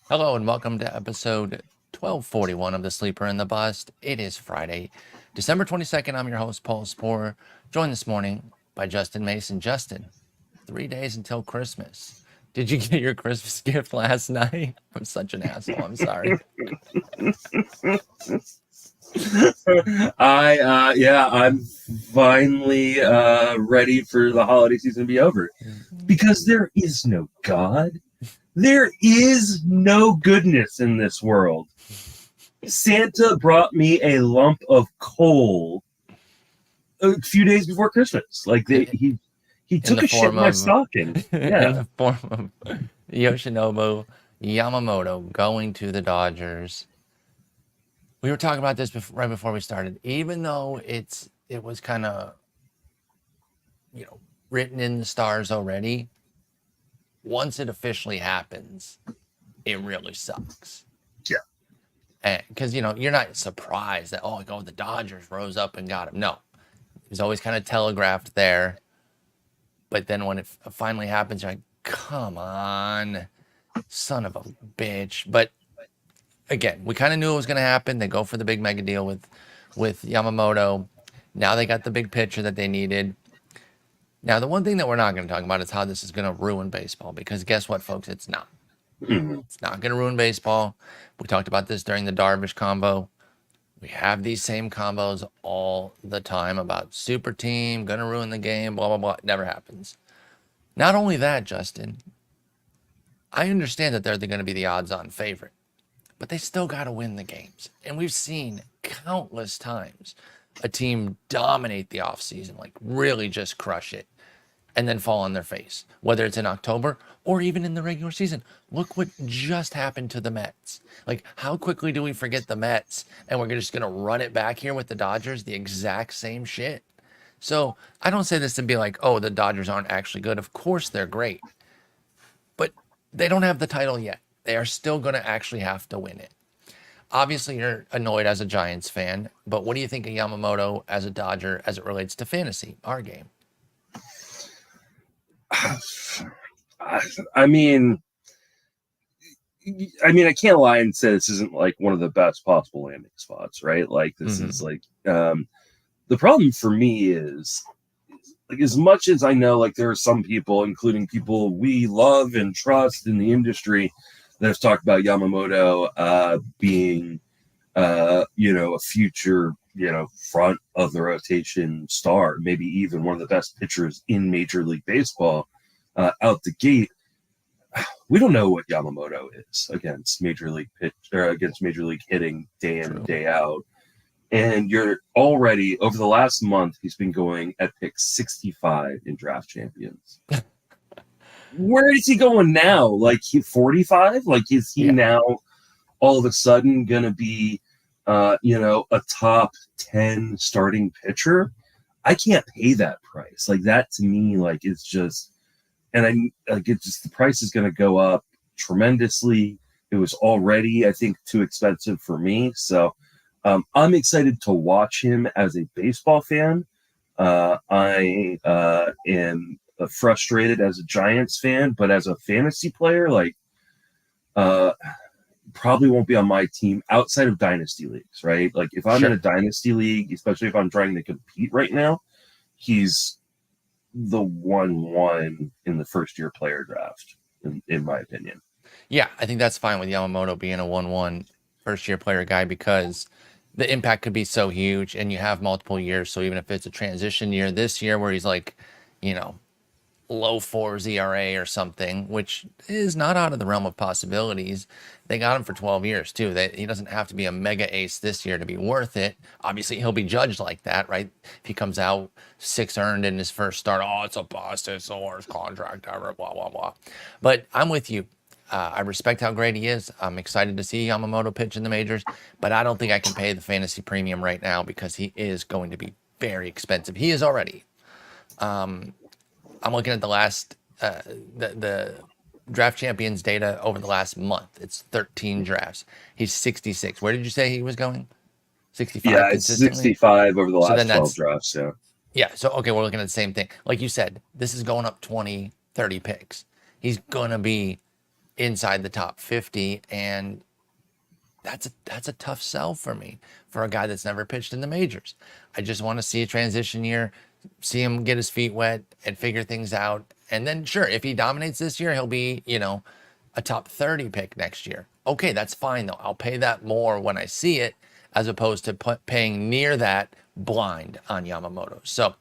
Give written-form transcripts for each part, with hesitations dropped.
Hello and welcome to episode 1241 of The Sleeper and the Bust. It is Friday, December 22nd. I'm your host, Paul Sporer, joined this morning by Justin Mason. Justin, 3 days until Christmas. Did you get your Christmas gift last night? I'm such an asshole. I'm sorry. I'm finally ready for the holiday season to be over. Because there is no God. There is no goodness in this world. Santa brought me a lump of coal a few days before Christmas. Like he took a shit in my stocking. Yeah. In the form of Yoshinobu Yamamoto going to the Dodgers. We were talking about this right before we started. Even though it was kind of, written in the stars already, once it officially happens, it really sucks. Yeah. Because, you're not surprised that, the Dodgers rose up and got him. No. It was always kind of telegraphed there. But then when it finally happens, you're like, come on, son of a bitch. But again, we kind of knew it was going to happen. They go for the big mega deal with Yamamoto. Now they got the big pitcher that they needed. Now, the one thing that we're not going to talk about is how this is going to ruin baseball, because guess what, folks? It's not. It's not going to ruin baseball. We talked about this during the Darvish combo. We have these same combos all the time about super team, going to ruin the game, blah, blah, blah. It never happens. Not only that, Justin, I understand that they're going to be the odds-on favorite, but they still got to win the games. And we've seen countless times a team dominate the offseason, like really just crush it, and then fall on their face, whether it's in October or even in the regular season. Look what just happened to the Mets. Like, how quickly do we forget the Mets and we're just going to run it back here with the Dodgers, the exact same shit? So I don't say this to be like, oh, the Dodgers aren't actually good. Of course they're great, but they don't have the title yet. They are still going to actually have to win it. Obviously, you're annoyed as a Giants fan, but what do you think of Yamamoto as a Dodger as it relates to fantasy, our game? I mean, I can't lie and say this isn't like one of the best possible landing spots, right? Like this is like the problem for me is like, as much as I know, like there are some people, including people we love and trust in the industry, that have talked about Yamamoto being a future front of the rotation star, maybe even one of the best pitchers in Major League Baseball out the gate. We don't know what Yamamoto is against Major League pitch or against Major League hitting day in and day out. And you're already over the last month, he's been going at pick 65 in draft champions. Where is he going now? Like he 45? Like is he now all of a sudden gonna be a top 10 starting pitcher? I can't pay that price. Like that to me, like it's just, and the price is going to go up tremendously. It was already, I think, too expensive for me. So I'm excited to watch him as a baseball fan. I am frustrated as a Giants fan, but as a fantasy player, like probably won't be on my team outside of dynasty leagues, right? Like if I'm in a dynasty league, especially if I'm trying to compete right now, he's the 1-1 in the first year player draft, in my opinion. Yeah, I think that's fine with Yamamoto being a 1-1 first year player guy, because the impact could be so huge and you have multiple years. So even if it's a transition year this year where he's like, low 4s ERA or something, which is not out of the realm of possibilities. They got him for 12 years too. He doesn't have to be a mega ace this year to be worth it. Obviously, he'll be judged like that, right? If he comes out 6 earned in his first start, it's a bust, it's the worst contract ever, blah, blah, blah. But I'm with you. I respect how great he is. I'm excited to see Yamamoto pitch in the majors, but I don't think I can pay the fantasy premium right now because he is going to be very expensive. He is already. I'm looking at the last the draft champions data over the last month. It's 13 drafts. He's 66. Where did you say he was going? 65. Yeah, it's 65 over the last 12 drafts. Yeah. Yeah. So okay, we're looking at the same thing. Like you said, this is going up 20, 30 picks. He's gonna be inside the top 50, and that's a tough sell for me for a guy that's never pitched in the majors. I just want to see a transition year, see him get his feet wet and figure things out. And then sure, if he dominates this year, he'll be, a top 30 pick next year. Okay, that's fine though. I'll pay that more when I see it as opposed to paying near that blind on Yamamoto. So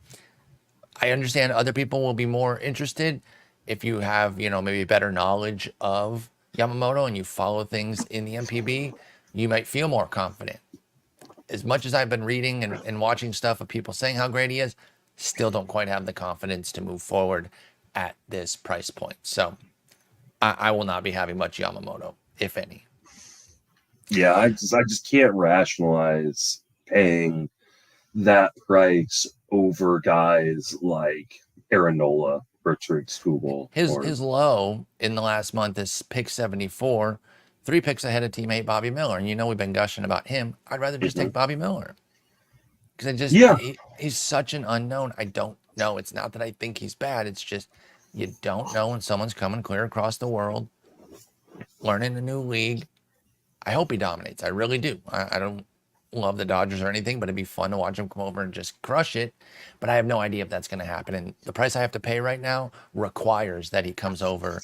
I understand other people will be more interested if you have, maybe better knowledge of Yamamoto and you follow things in the MPB, you might feel more confident. As much as I've been reading and watching stuff of people saying how great he is, still don't quite have the confidence to move forward at this price point. So I will not be having much Yamamoto, if any. Yeah, I just can't rationalize paying that price over guys like Aaron Nola or Trick Skubal. His low in the last month is pick 74, 3 picks ahead of teammate Bobby Miller. And we've been gushing about him. I'd rather just take Bobby Miller. Because he's such an unknown. I don't know. It's not that I think he's bad. It's just you don't know when someone's coming clear across the world, learning a new league. I hope he dominates. I really do. I don't love the Dodgers or anything, but it'd be fun to watch him come over and just crush it. But I have no idea if that's going to happen. And the price I have to pay right now requires that he comes over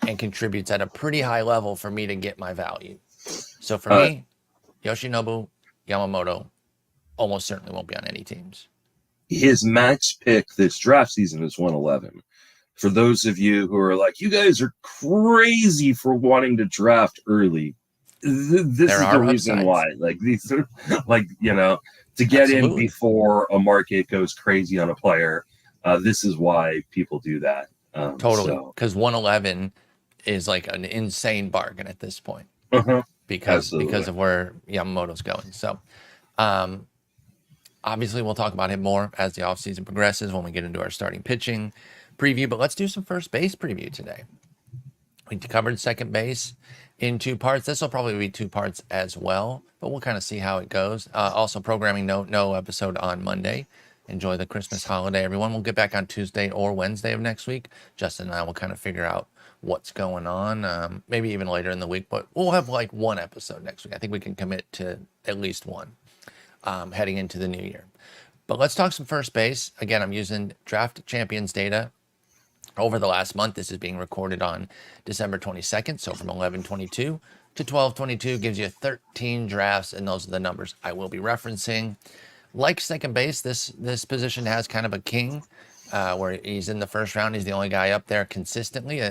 and contributes at a pretty high level for me to get my value. So for me, Yoshinobu Yamamoto almost certainly won't be on any teams. His max pick this draft season is 111. For those of you who are like, you guys are crazy for wanting to draft early, this is the reason why. Like these are to get in before a market goes crazy on a player. This is why people do that. Totally, because 111 is like an insane bargain at this point. Because of where Yamamoto's going. So obviously we'll talk about him more as the offseason progresses when we get into our starting pitching preview, but let's do some first base preview today. We covered second base in 2 parts. This will probably be 2 parts as well, but we'll kind of see how it goes. Also, programming note, no episode on Monday. Enjoy the Christmas holiday, everyone. We'll get back on Tuesday or Wednesday of next week. Justin and I will kind of figure out what's going on, maybe even later in the week, but we'll have like 1 episode next week. I think we can commit to at least 1 heading into the new year. But let's talk some first base. Again, I'm using Draft Champions data over the last month. This is being recorded on December 22nd. So from 11/22 to 12/22 gives you 13 drafts, and those are the numbers I will be referencing. Like second base, this position has kind of a king, where he's in the first round. He's the only guy up there consistently.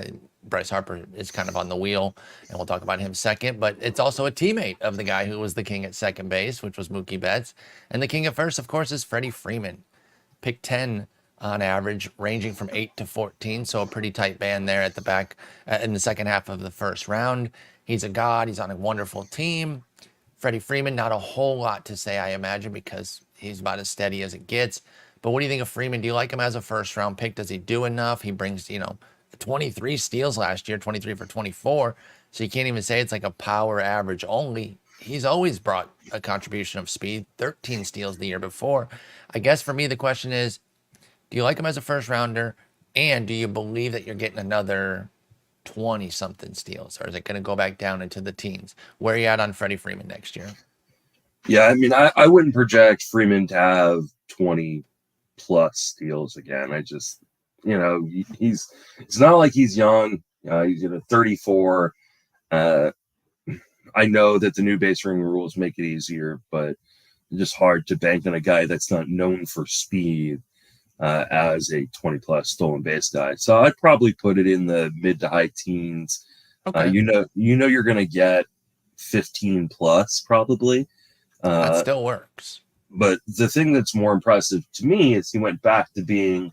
Bryce Harper is kind of on the wheel, and we'll talk about him second. But it's also a teammate of the guy who was the king at second base, which was Mookie Betts. And the king at first, of course, is Freddie Freeman. Pick 10 on average, ranging from 8 to 14, so a pretty tight band there at the back in the second half of the first round. He's a god. He's on a wonderful team. Freddie Freeman, not a whole lot to say, I imagine, because he's about as steady as it gets. But what do you think of Freeman? Do you like him as a first-round pick? Does he do enough? He brings, 23 steals last year, 23 for 24, so you can't even say it's like a power average only. He's always brought a contribution of speed, 13 steals the year before. I guess for me, the question is, do you like him as a first rounder? And do you believe that you're getting another 20-something steals? Or is it going to go back down into the teens? Where are you at on Freddie Freeman next year? Yeah, I mean, I wouldn't project Freeman to have 20-plus steals again. I just, it's not like he's young. He's 34. I know that the new base running rules make it easier, but it's just hard to bank on a guy that's not known for speed as a 20-plus stolen base guy. So I'd probably put it in the mid to high teens. Okay. You're going to get 15-plus probably. That still works. But the thing that's more impressive to me is he went back to being,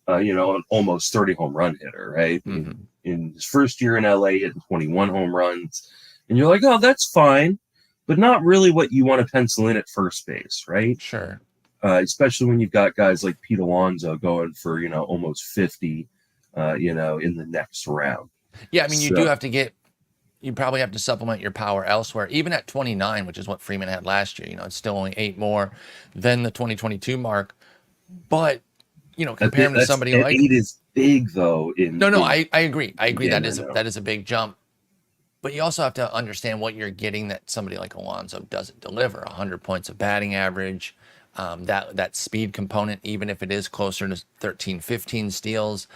an almost 30 home run hitter, right? Mm-hmm. In his first year in LA, he had 21 home runs. And you're like, oh, that's fine, but not really what you want to pencil in at first base, right? Sure. Especially when you've got guys like Pete Alonso going for, almost 50, in the next round. Yeah, I mean, you probably have to supplement your power elsewhere, even at 29, which is what Freeman had last year. It's still only 8 more than the 2022 mark. But, compare him to somebody like... 8 is big, though. I agree. I agree. That is a big jump. But you also have to understand what you're getting that somebody like Alonso doesn't deliver. 100 points of batting average, that speed component, even if it is closer to 13, 15 steals.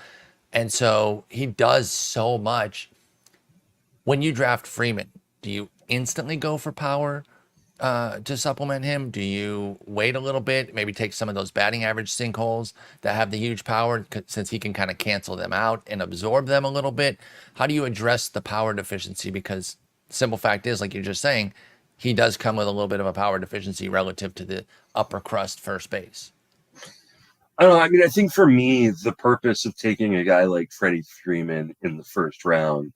And so he does so much. When you draft Freeman, do you instantly go for power to supplement him? Do you wait a little bit, maybe take some of those batting average sinkholes that have the huge power, since he can kind of cancel them out and absorb them a little bit? How do you address the power deficiency? Because simple fact is, like you're just saying, he does come with a little bit of a power deficiency relative to the upper crust first base. I don't know. I mean, I think for me, the purpose of taking a guy like Freddie Freeman in the first round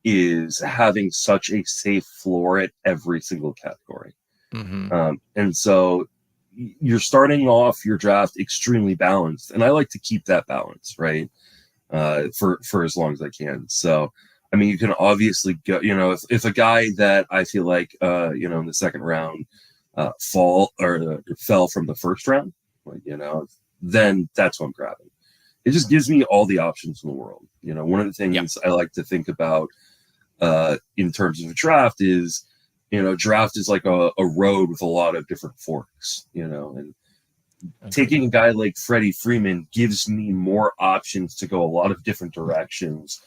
is having such a safe floor at every single category. And so you're starting off your draft extremely balanced, and I like to keep that balance, right? For as long as I can. So, I mean, you can obviously go, if a guy that I feel like, in the second round fell from the first round, then that's what I'm grabbing. It just gives me all the options in the world. One of the things I like to think about in terms of a draft is, draft is like a road with a lot of different forks, and taking a guy like Freddie Freeman gives me more options to go a lot of different directions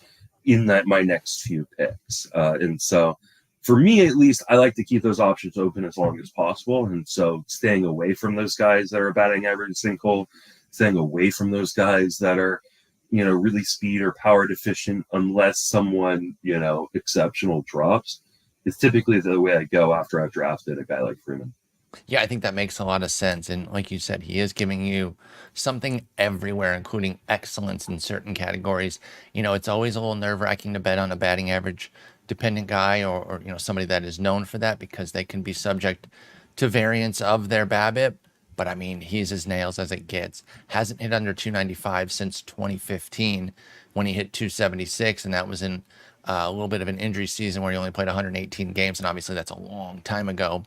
in my next few picks. And so for me, at least, I like to keep those options open as long as possible. And so staying away from those guys that are batting average sinkhole, staying away from those guys that are, really speed or power deficient, unless someone, exceptional drops, is typically the way I go after I've drafted a guy like Freeman. Yeah, I think that makes a lot of sense. And like you said, he is giving you something everywhere, including excellence in certain categories. It's always a little nerve-wracking to bet on a batting average dependent guy, or somebody that is known for that, because they can be subject to variance of their BABIP. But I mean, he's as nails as it gets. Hasn't hit under 295 since 2015, when he hit 276, and that was in a little bit of an injury season where he only played 118 games, and obviously that's a long time ago.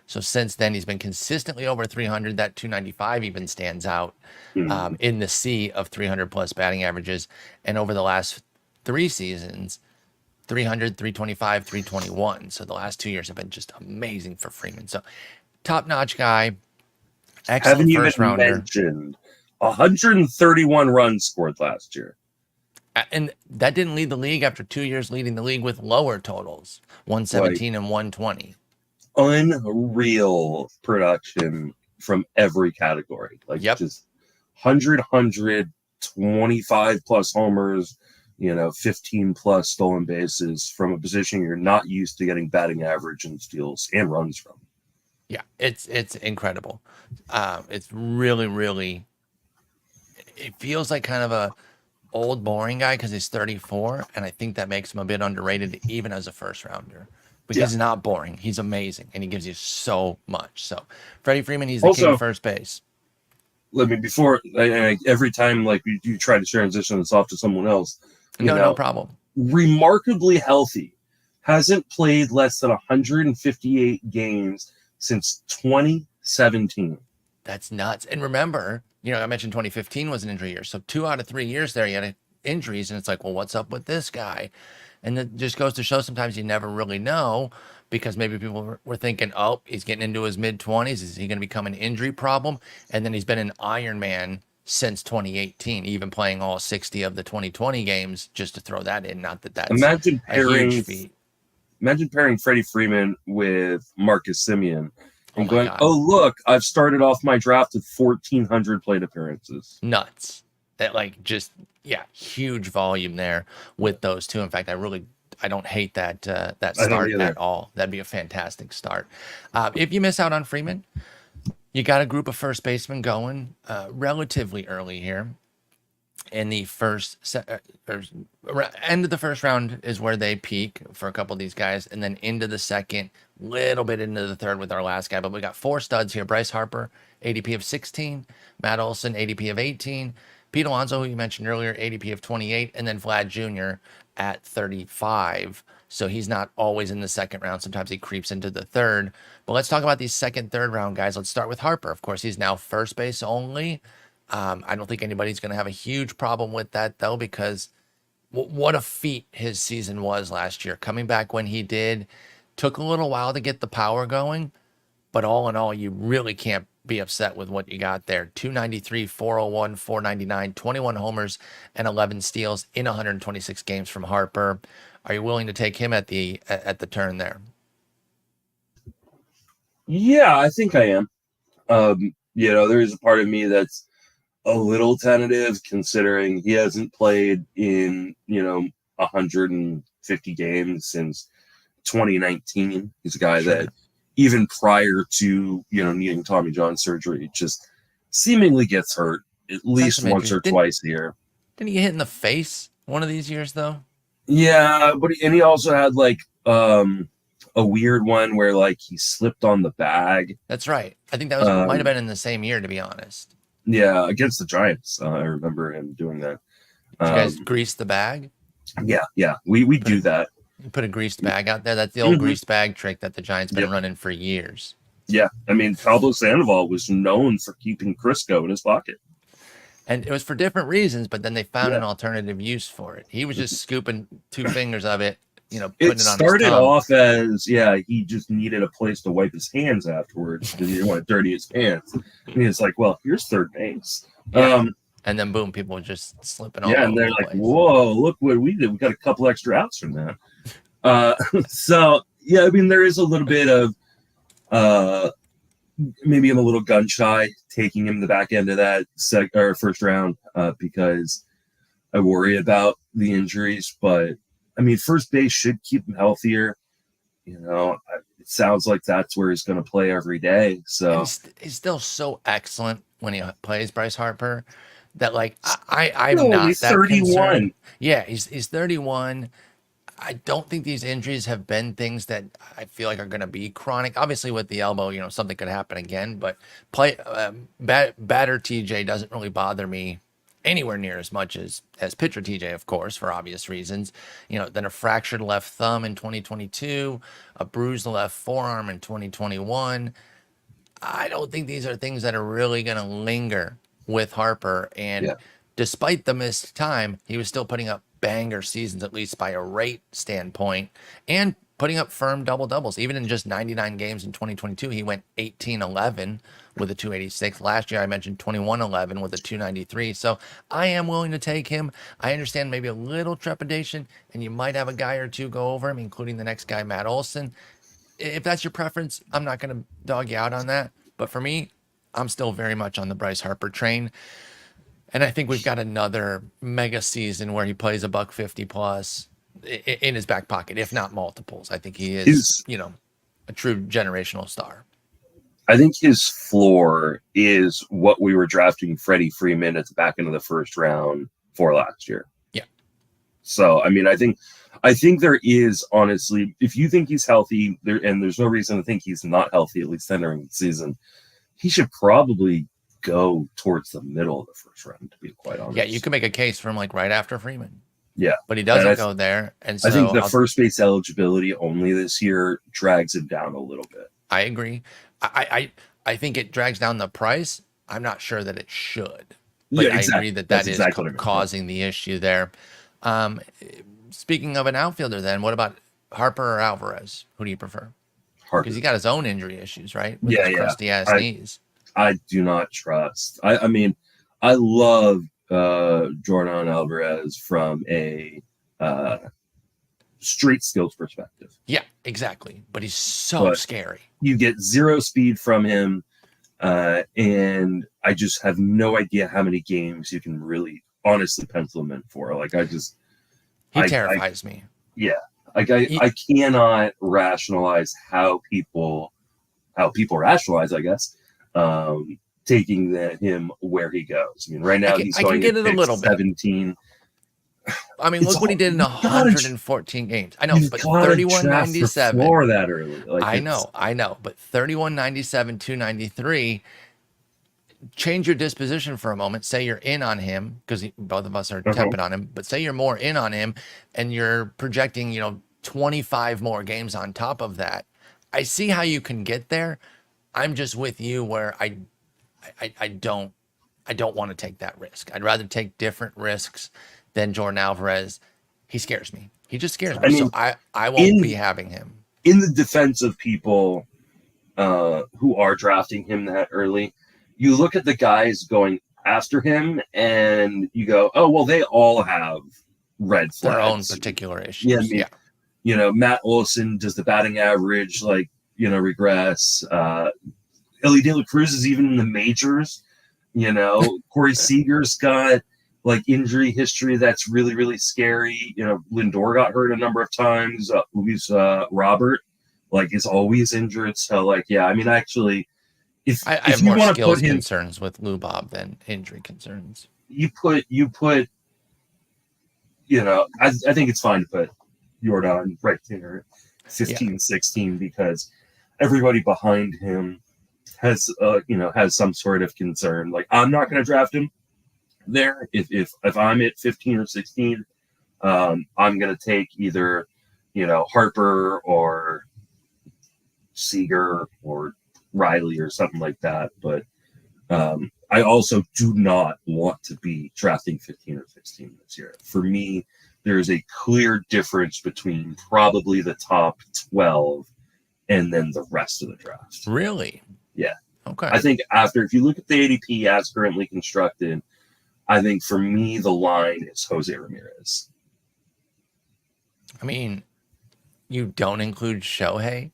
So since then, he's been consistently over 300. That 295 even stands out in the sea of 300 plus batting averages. And over the last 3 seasons, 300, 325, 321. So the last 2 years have been just amazing for Freeman. So top-notch guy, excellent Haven't first even rounder. mentioned 131 runs scored last year. And that didn't lead the league after 2 years leading the league with lower totals, 117 and 120. Unreal production from every category. Just 100, 25 plus homers, 15 plus stolen bases from a position you're not used to getting batting average and steals and runs from. Yeah, it's incredible. It's really, really, it feels like kind of a old boring guy because he's 34, and I think that makes him a bit underrated even as a first rounder. But he's not boring. He's amazing, and he gives you so much. So, Freddie Freeman, he's the king of first base. Let me, before, every time you try to transition this off to someone else. No problem. Remarkably healthy. Hasn't played less than 158 games since 2017. That's nuts. And remember, I mentioned 2015 was an injury year. So 2 out of 3 years there, he had injuries, and it's like, well, what's up with this guy? And it just goes to show sometimes you never really know, because maybe people were thinking, oh, he's getting into his mid-20s. Is he going to become an injury problem? And then he's been an Iron Man since 2018, even playing all 60 of the 2020 games, just to throw that in. Not that that's a huge feat. Imagine pairing Freddie Freeman with Marcus Semien and going, oh, look, I've started off my draft with 1,400 plate appearances. Nuts. That huge volume there with those two. In fact, I don't hate that start at all. That'd be a fantastic start. If you miss out on Freeman, you got a group of first basemen going relatively early here. In the end of the first round is where they peak for a couple of these guys, and then into the second, little bit into the third with our last guy. But we got 4 studs here: Bryce Harper, ADP of 16, Matt Olson, ADP of 18, Pete Alonso, who you mentioned earlier, ADP of 28, and then Vlad Jr. at 35. So he's not always in the second round. Sometimes he creeps into the third. But let's talk about these second, third round guys. Let's start with Harper. Of course, he's now first base only. I don't think anybody's going to have a huge problem with that, though, because what a feat his season was last year. Coming back when he did, took a little while to get the power going, but all in all, you really can't be upset with what you got there. 293, 401, 499, 21 homers, and 11 steals in 126 games from Harper. Are you willing to take him at the turn there? Yeah, I think I am. There is a part of me that's a little tentative, considering he hasn't played in 150 games since 2019. He's a guy that even prior to needing Tommy John surgery just seemingly gets hurt at least once or twice a year. Didn't he get hit in the face one of these years though? Yeah, but he also had like a weird one where like he slipped on the bag. That's right. I think that might have been in the same year, to be honest. Yeah, against the Giants. I remember him doing that. Did you guys grease the bag? Yeah. We do that. You put a greased bag out there. That's the old greased bag trick that the Giants been running for years. Yeah, I mean, Pablo Sandoval was known for keeping Crisco in his pocket. And it was for different reasons, but then they found an alternative use for it. He was just scooping 2 fingers of it, putting it on his tongue. It started off as, he just needed a place to wipe his hands afterwards because he didn't want to dirty his pants. And he's like, well, here's third base. Yeah. And then, boom, people were just slipping all over. Yeah, and they're like, whoa, look what we did. We got a couple extra outs from that. So, yeah, I mean, there is a little bit of maybe I'm a little gun shy taking him the back end of that first round because I worry about the injuries. But, I mean, first base should keep him healthier. It sounds like that's where he's going to play every day. So he's still so excellent when he plays, Bryce Harper, that like I'm not that 31. Concerned. Yeah, he's 31. I don't think these injuries have been things that I feel like are going to be chronic. Obviously, with the elbow, something could happen again. But batter TJ doesn't really bother me anywhere near as much as pitcher TJ, of course, for obvious reasons. Then a fractured left thumb in 2022, a bruised left forearm in 2021. I don't think these are things that are really going to linger with Harper. And despite the missed time, he was still putting up banger seasons, at least by a rate standpoint, and putting up firm double-doubles. Even in just 99 games in 2022, he went 18-11 with a 286. Last year, I mentioned 21-11 with a 293. So I am willing to take him. I understand maybe a little trepidation, and you might have a guy or two go over him, including the next guy, Matt Olson. If that's your preference, I'm not going to dog you out on that. But for me, I'm still very much on the Bryce Harper train. And I think we've got another mega season where he plays $150 plus in his back pocket, if not multiples. I think he is, a true generational star. I think his floor is what we were drafting Freddie Freeman at the back end of the first round for last year. Yeah. So, I mean, I think there is, honestly, if you think he's healthy, and there's no reason to think he's not healthy, at least entering the season, he should probably go towards the middle of the first round, to be quite honest. Yeah, you can make a case for him like right after Freeman. Yeah. But he doesn't go there. And so I think the first base eligibility only this year drags him down a little bit. I agree. I think it drags down the price. I'm not sure that it should. But I agree that is causing the issue there. Speaking of an outfielder then, what about Harper or Alvarez? Who do you prefer? Harper. Because he got his own injury issues, right? With his crusty ass knees. I do not trust. I mean, I love Jordan Alvarez from a street skills perspective. Yeah, exactly. But he's so scary. You get zero speed from him, and I just have no idea how many games you can really honestly pencil him in for. Like, he terrifies me. Yeah. Like, I cannot rationalize how people rationalize, I guess, taking him where he goes. I mean, right now he's going to pick 17. I mean, look what he did in 114 games. I know, but 31.97 for that early. Like, I know, but 31.97, 293. Change your disposition for a moment. Say you're in on him, because both of us are tepid on him. But say you're more in on him, and you're projecting, 25 more games on top of that. I see how you can get there. I'm just with you where I don't want to take that risk. I'd rather take different risks than Jordan Alvarez He scares me. He just scares me. I mean, So I won't be having him. In the defense of people who are drafting him that early, you look at the guys going after him and you go, oh, well, they all have red flags. Their own particular issues. Yeah, I mean, you know, Matt Olson, does the batting average, like, you know, regress? Ellie De La Cruz is even in the majors. You know, Corey Seager's got like injury history that's really, really scary. You know, Lindor got hurt a number of times. Robert, like, is always injured. So, like, yeah, I mean, actually, if I if have you more want to skills put him, concerns with Lou Bob than injury concerns. you put, you know, I think it's fine to put Jordan right there, 15, 16, because everybody behind him has, you know, has some sort of concern. Like, I'm not going to draft him there. If I'm at 15 or 16, I'm going to take either, you know, Harper or Seager or Riley or something like that. But I also do not want to be drafting 15 or 16 this year. For me, there is a clear difference between probably the top 12 and then the rest of the draft. Really? Yeah. Okay. I think if you look at the ADP as currently constructed, I think for me, the line is Jose Ramirez. I mean, you don't include Shohei?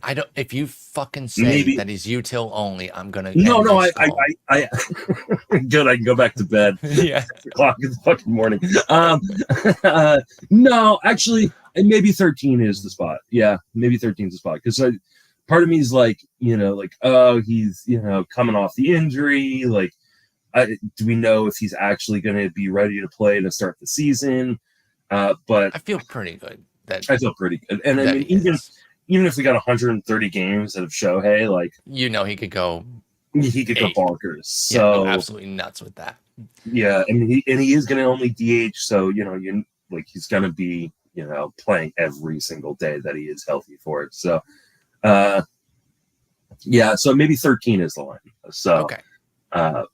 I don't. If you fucking say that he's util only, I'm gonna. No. I good. I can go back to bed. Yeah. 6:00 in the fucking morning. No, actually, maybe 13 is the spot. Yeah, maybe 13 is the spot, because part of me is like, you know, like, oh, he's, you know, coming off the injury. Like, do we know if he's actually going to be ready to play to start the season? But I feel pretty good. I feel pretty good, and I mean, even if we got 130 games out of Shohei, like, you know, he could go bonkers. So yeah, absolutely nuts with that. Yeah, I mean, he is going to only DH, so, you know, he's going to be, you know, playing every single day that he is healthy for it. So, yeah, so maybe 13 is the line. So, okay.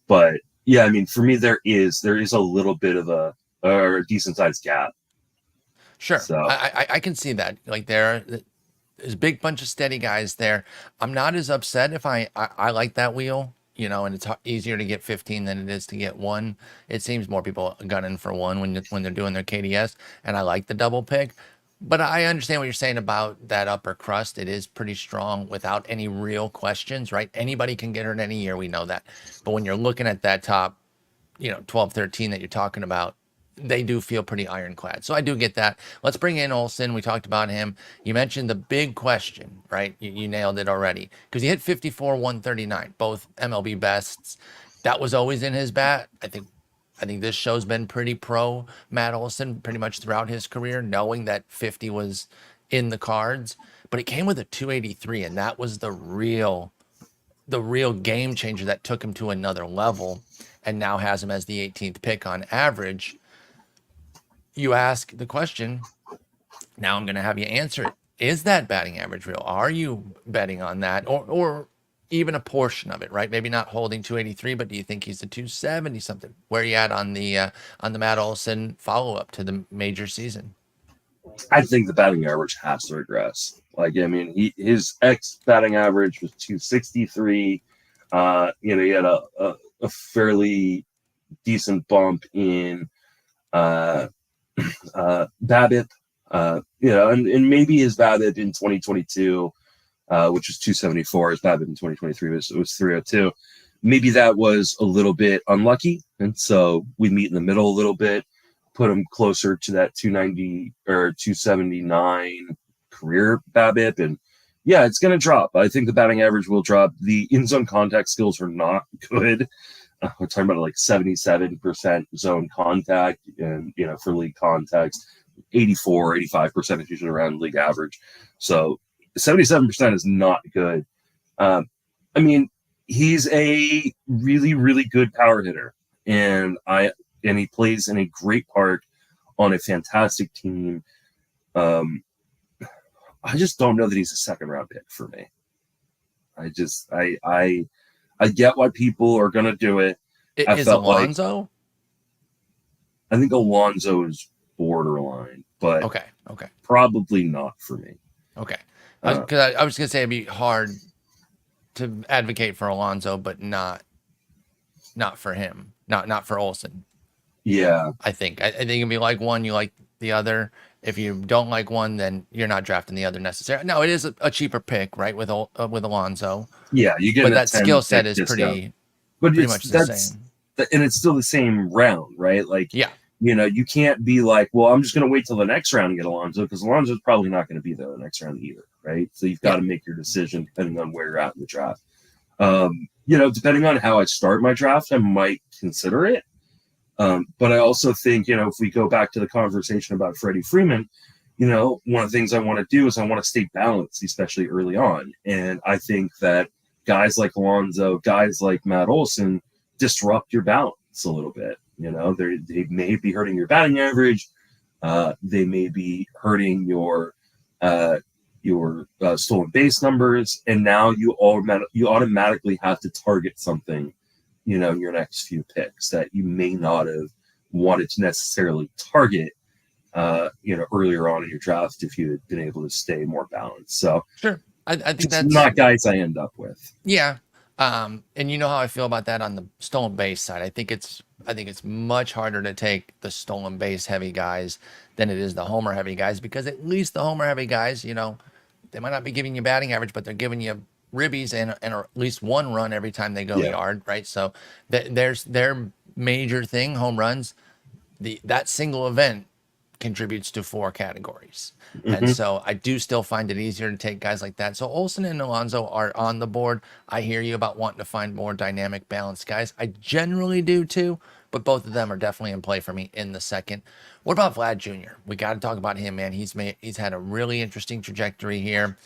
But yeah, I mean, for me, there is a little bit of a decent sized gap. Sure, so I can see that. Like, there's a big bunch of steady guys there. I'm not as upset if I like that wheel, you know, and it's easier to get 15 than it is to get 1. It seems more people gunning for 1 when they're doing their KDS, and I like the double pick. But I understand what you're saying about that upper crust. It is pretty strong without any real questions, right? Anybody can get hurt any year. We know that. But when you're looking at that top, you know, 12, 13 that you're talking about, they do feel pretty ironclad. So I do get that. Let's bring in Olson. We talked about him. You mentioned the big question, right? You nailed it already, because he hit 54, 139, both MLB bests. That was always in his bat. I think this show's been pretty pro Matt Olson pretty much throughout his career, knowing that 50 was in the cards. But it came with a 283, and that was the real game changer that took him to another level, and now has him as the 18th pick on average. You ask the question, now I'm going to have you answer it. Is that batting average real? Are you betting on that, or even a portion of it, right? Maybe not holding 283, but do you think he's a 270 something? Where are you at on the Matt Olson follow-up to the major season? I think the batting average has to regress. Like, I mean, his batting average was 263. You know, he had a fairly decent bump in BABIP, you know, and maybe his BABIP in 2022, which was 274, his BABIP in 2023 was 302. Maybe that was a little bit unlucky, and so we meet in the middle a little bit, put him closer to that 290 or 279 career BABIP, and yeah, it's going to drop. I think the batting average will drop. The in-zone contact skills are not good. We're talking about like 77% zone contact, and, you know, for league context, 84, 85% is usually around league average. So 77% is not good. I mean, he's a really, really good power hitter, and he plays in a great park on a fantastic team. I just don't know that he's a second round pick for me. I get why people are going to do it. Is Alonso? I think Alonso is borderline, but Okay. probably not for me. Okay. Because I was going to say it'd be hard to advocate for Alonso, but not for him. Not for Olson. Yeah. I think it'd be like one, you like the other. If you don't like one, then you're not drafting the other necessarily. No, it is a cheaper pick, right? With Alonso. Yeah, you get but a that 10 skill set pick is discount. pretty much the same. And it's still the same round, right? Like, Yeah. You can't be like, well, I'm just going to wait till the next round to get Alonso, because Alonso's probably not going to be there the next round either, right? So you've got to make your decision depending on where you're at in the draft. Depending on how I start my draft, I might consider it. But I also think, if we go back to the conversation about Freddie Freeman, one of the things I want to do is I want to stay balanced, especially early on. And I think that guys like Alonso, guys like Matt Olson disrupt your balance a little bit. They may be hurting your batting average. They may be hurting your stolen base numbers. And now you automatically have to target something, your next few picks that you may not have wanted to necessarily target, earlier on in your draft if you had been able to stay more balanced. So sure. I think it's that's not guys I end up with. Yeah. And you know how I feel about that on the stolen base side. I think it's much harder to take the stolen base heavy guys than it is the homer heavy guys, because at least the homer heavy guys, they might not be giving you batting average, but they're giving you ribbies and at least one run every time they go yard, right? So there's their major thing, home runs. That single event contributes to 4 categories. And so I do still find it easier to take guys like that. So Olson and Alonso are on the board. I hear you about wanting to find more dynamic, balanced guys. I generally do too, but both of them are definitely in play for me in the second. What about Vlad Jr.? We got to talk about him, man. He's had a really interesting trajectory here.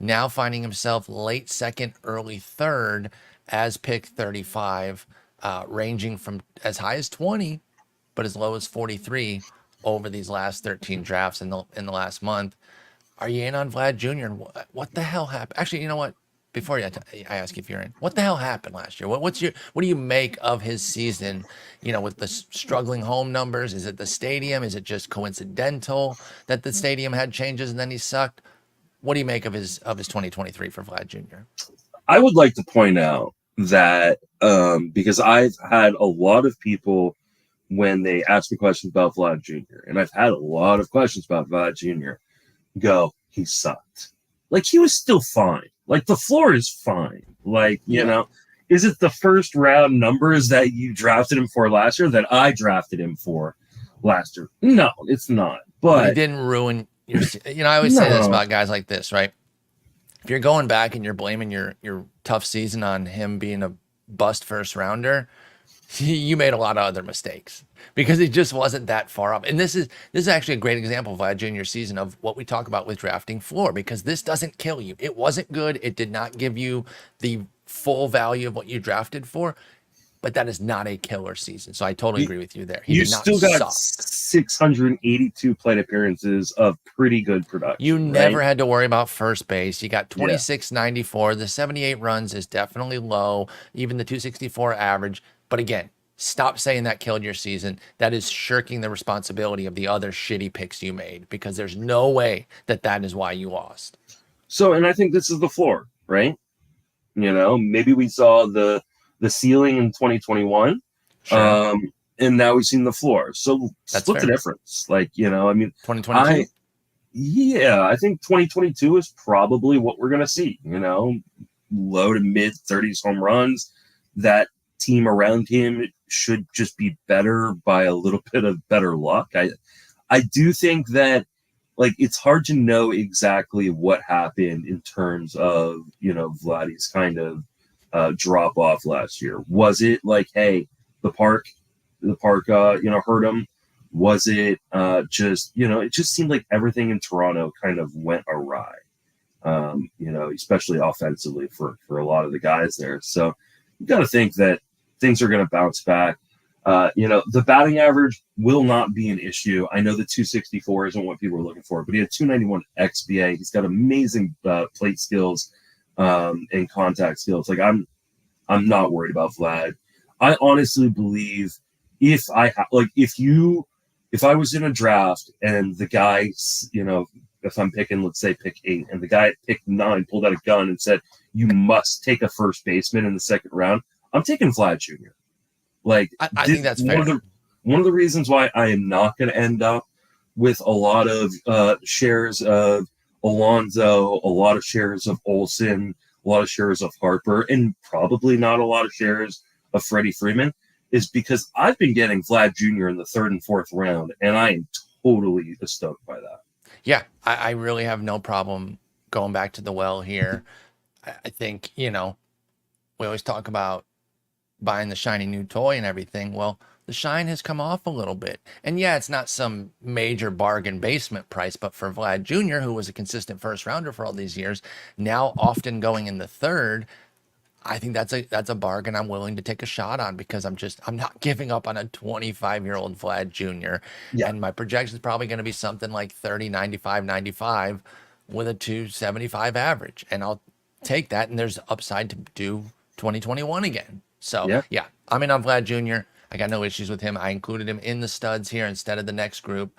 Now finding himself late second, early third as pick 35, ranging from as high as 20, but as low as 43 over these last 13 drafts in the last month. Are you in on Vlad Jr.? And what the hell happened? Actually, you know what? Before I ask you if you're in, what the hell happened last year? What do you make of his season? With the struggling home numbers, is it the stadium? Is it just coincidental that the stadium had changes and then he sucked? What do you make of his 2023 for Vlad Jr.? I would like to point out that because I've had a lot of people, when they ask me questions about Vlad Jr., and I've had a lot of questions about Vlad Jr., go, he sucked. Like, he was still fine. Like, the floor is fine. Like, is it the first round numbers that you drafted him for last year that I drafted him for last year? No, it's not. But he didn't ruin your. I always say this about guys like this, right? If you're going back and you're blaming your tough season on him being a bust first rounder, you made a lot of other mistakes because he just wasn't that far up. And this is actually a great example of Vlad Jr.'s season of what we talk about with drafting floor, because this doesn't kill you. It wasn't good. It did not give you the full value of what you drafted for, but that is not a killer season. So I totally agree with you there. He you did not still got suck. 682 plate appearances of pretty good production. You never had to worry about first base. You got 2694. The 78 runs is definitely low, even the 264 average. But again, stop saying that killed your season. That is shirking the responsibility of the other shitty picks you made, because there's no way that is why you lost. So, and I think this is the floor, right? Maybe we saw the ceiling in 2021, Sure. and now we've seen the floor. So That's split fair. the difference. Like, 2022? I think 2022 is probably what we're going to see, low to mid 30s home runs. That team around him should just be better by a little bit of better luck. I do think that, like, it's hard to know exactly what happened in terms of, Vladdy's kind of drop off last year. Was it like, hey, the park, hurt him? Was it just, it just seemed like everything in Toronto kind of went awry, especially offensively for a lot of the guys there. So you got to think that things are going to bounce back. The batting average will not be an issue. I know the 264 isn't what people are looking for, but he had 291 XBA. He's got amazing plate skills and contact skills. Like, I'm not worried about Vlad. I honestly believe if you if I was in a draft and the guys, if I'm picking, let's say pick 8, and the guy at pick 9 pulled out a gun and said, you must take a first baseman in the second round, I'm taking Vlad Jr. Like, I think that's fair. One of the reasons why I am not going to end up with a lot of shares of Alonso, a lot of shares of Olson, a lot of shares of Harper, and probably not a lot of shares of Freddie Freeman is because I've been getting Vlad Jr. in the 3rd and 4th round, and I am totally stoked by that. Yeah, I really have no problem going back to the well here. I think, we always talk about buying the shiny new toy and everything. Well, the shine has come off a little bit. And yeah, it's not some major bargain basement price, but for Vlad Jr., who was a consistent first rounder for all these years, now often going in the 3rd, I think that's a bargain I'm willing to take a shot on because I'm not giving up on a 25-year-old Vlad Jr. Yeah. And my projection is probably going to be something like 30, 95, 95 with a 275 average. And I'll take that. And there's upside to do 2021 again. So yeah, I'm in on Vlad Jr. I got no issues with him. I included him in the studs here instead of the next group.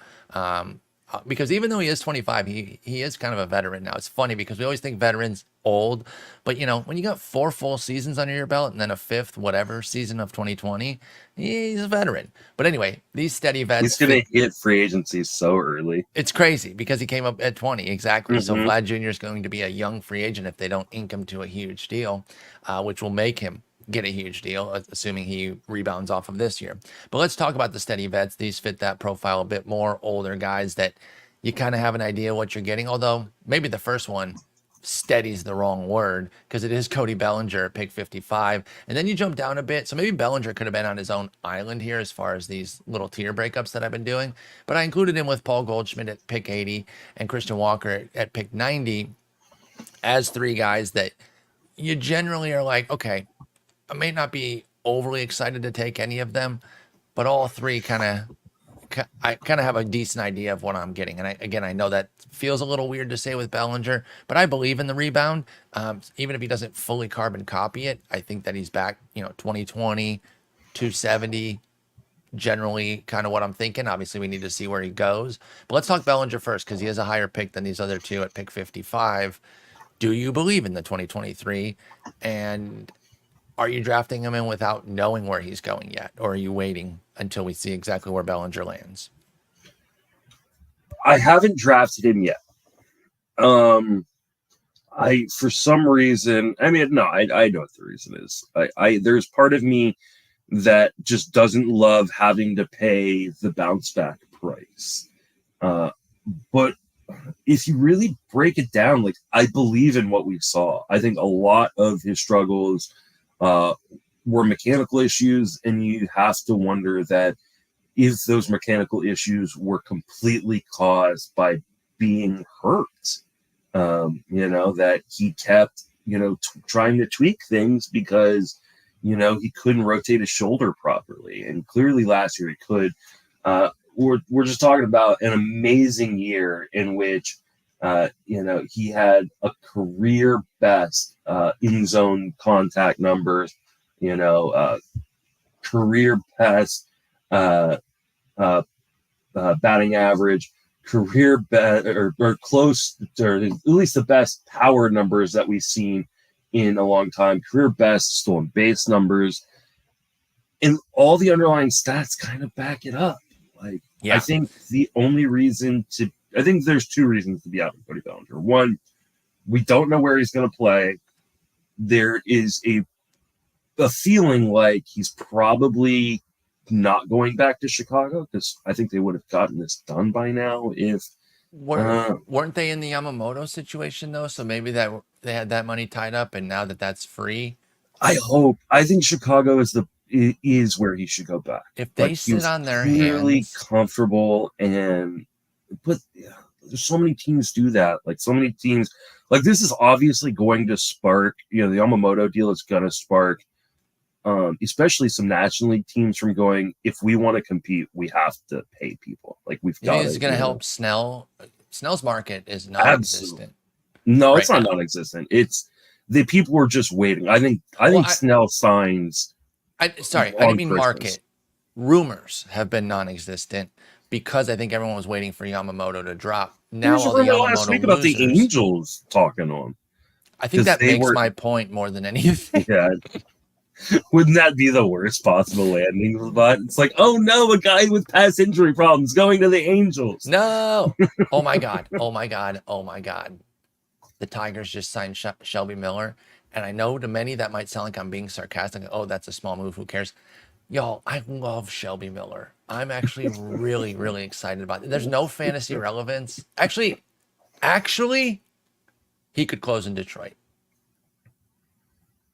Because even though he is 25, he is kind of a veteran now. It's funny because we always think veterans old, but when you got 4 full seasons under your belt and then a 5th whatever season of 2020, he's a veteran. But anyway, these steady vets. He's going to hit free agency so early. It's crazy because he came up at 20 exactly. So Vlad Jr. is going to be a young free agent if they don't ink him to a huge deal, which will make him get a huge deal, assuming he rebounds off of this year. But let's talk about the steady vets. These fit that profile a bit more. Older guys that you kind of have an idea what you're getting, although maybe the first one, steady's the wrong word, because it is Cody Bellinger at pick 55. And then you jump down a bit. So maybe Bellinger could have been on his own island here as far as these little tier breakups that I've been doing. But I included him with Paul Goldschmidt at pick 80 and Christian Walker at pick 90 as 3 guys that you generally are like, okay, I may not be overly excited to take any of them, but all 3 I kind of have a decent idea of what I'm getting. And I know that feels a little weird to say with Bellinger, but I believe in the rebound. Even if he doesn't fully carbon copy it, I think that he's back, 2020, 270, generally kind of what I'm thinking. Obviously, we need to see where he goes. But let's talk Bellinger first because he has a higher pick than these other 2 at pick 55. Do you believe in the 2023? And are you drafting him in without knowing where he's going yet? Or are you waiting until we see exactly where Bellinger lands? I haven't drafted him yet. For some reason, I know what the reason is. There's part of me that just doesn't love having to pay the bounce back price. But if you really break it down, I believe in what we saw. I think a lot of his struggles were mechanical issues, and you have to wonder that if those mechanical issues were completely caused by being hurt, that he kept, trying to tweak things because, he couldn't rotate his shoulder properly. And clearly last year he could. We're just talking about an amazing year in which, he had a career best in zone contact numbers, career best batting average, career best or close to, or at least the best power numbers that we've seen in a long time, career best stolen base numbers, and all the underlying stats kind of back it up. I think I think there's 2 reasons to be out with Cody Bellinger. One, we don't know where he's going to play. There is a feeling like he's probably not going back to Chicago because I think they would have gotten this done by now if weren't they in the Yamamoto situation though? So maybe that they had that money tied up, and now that that's free, I think Chicago is where he should go back. If they sit on their really hands, comfortable, but there's so many teams do that. So many teams, this is obviously going to spark. The Yamamoto deal is going to spark, especially some National League teams from going. If we want to compete, we have to pay people. We've got. It's going to help Snell. Snell's market is non-existent. No, it's not non-existent. It's the people were just waiting. I think Snell signs. I didn't mean Christmas. Market. Rumors have been non-existent, because I think everyone was waiting for Yamamoto to drop. There Now was a all the rumor last Yamamoto week about the losers. Angels talking to him. I think 'Cause that they makes were- my point more than anything. Yeah. Wouldn't that be the worst possible landing spot? It's like, oh no, a guy with past injury problems going to the Angels. No. Oh my God. Oh my God. Oh my God. The Tigers just signed Shelby Miller. And I know to many that might sound like I'm being sarcastic. Oh, that's a small move. Who cares? Y'all, I love Shelby Miller. I'm actually really, really excited about it. There's no fantasy relevance. Actually, he could close in Detroit.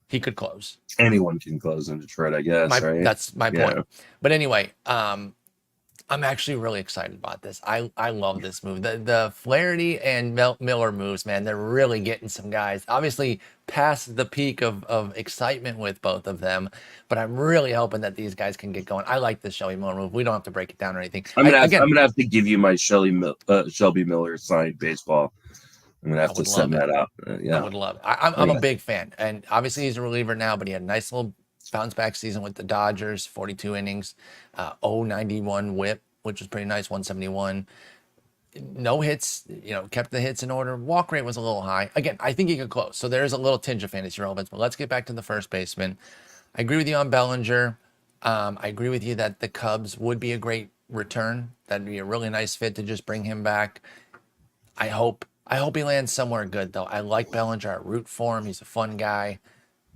He could close. Anyone can close in Detroit, I guess, right? That's my Yeah. point. But anyway, I'm actually really excited about this. I love this move. The Flaherty and Miller moves, man, they're really getting some guys. Obviously, past the peak of excitement with both of them, but I'm really hoping that these guys can get going. I like this Shelby Miller move. We don't have to break it down or anything. I'm gonna have to give you my Shelby Miller signed baseball. I'm gonna have to send that out. Yeah, I would love it. I'm a big fan, and obviously he's a reliever now, but he had a nice little bounce back season with the Dodgers, 42 innings, 091 whip, which was pretty nice, 171. No hits, kept the hits in order. Walk rate was a little high. Again, I think he could close. So there is a little tinge of fantasy relevance, but let's get back to the first baseman. I agree with you on Bellinger. I agree with you that the Cubs would be a great return. That'd be a really nice fit to just bring him back. I hope he lands somewhere good, though. I like Bellinger. I root for him. He's a fun guy.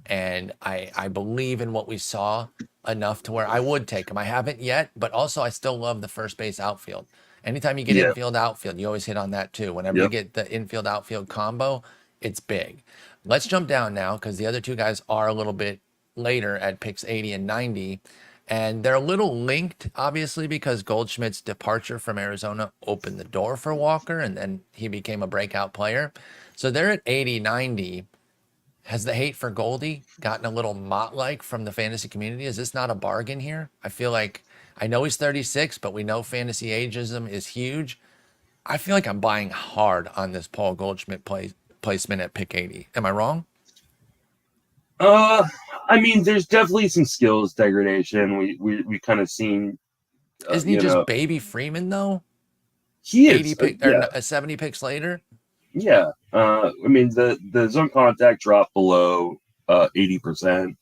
And I believe in what we saw enough to where I would take him. I haven't yet, but also I still love the first base outfield. Anytime you get infield outfield, you always hit on that too. Whenever you get the infield outfield combo, it's big. Let's jump down now because the other two guys are a little bit later at picks 80 and 90. And they're a little linked, obviously, because Goldschmidt's departure from Arizona opened the door for Walker, and then he became a breakout player. So they're at 80, 90. Has the hate for Goldie gotten a little Mott-like from the fantasy community? Is this not a bargain here? I feel like, I know he's 36, but we know fantasy ageism is huge. I feel like I'm buying hard on this Paul Goldschmidt placement at pick 80. Am I wrong? I mean, there's definitely some skills degradation. We kind of seen. Isn't he just baby Freeman though? He is 70 picks later. Yeah, I mean the zone contact dropped below 80%,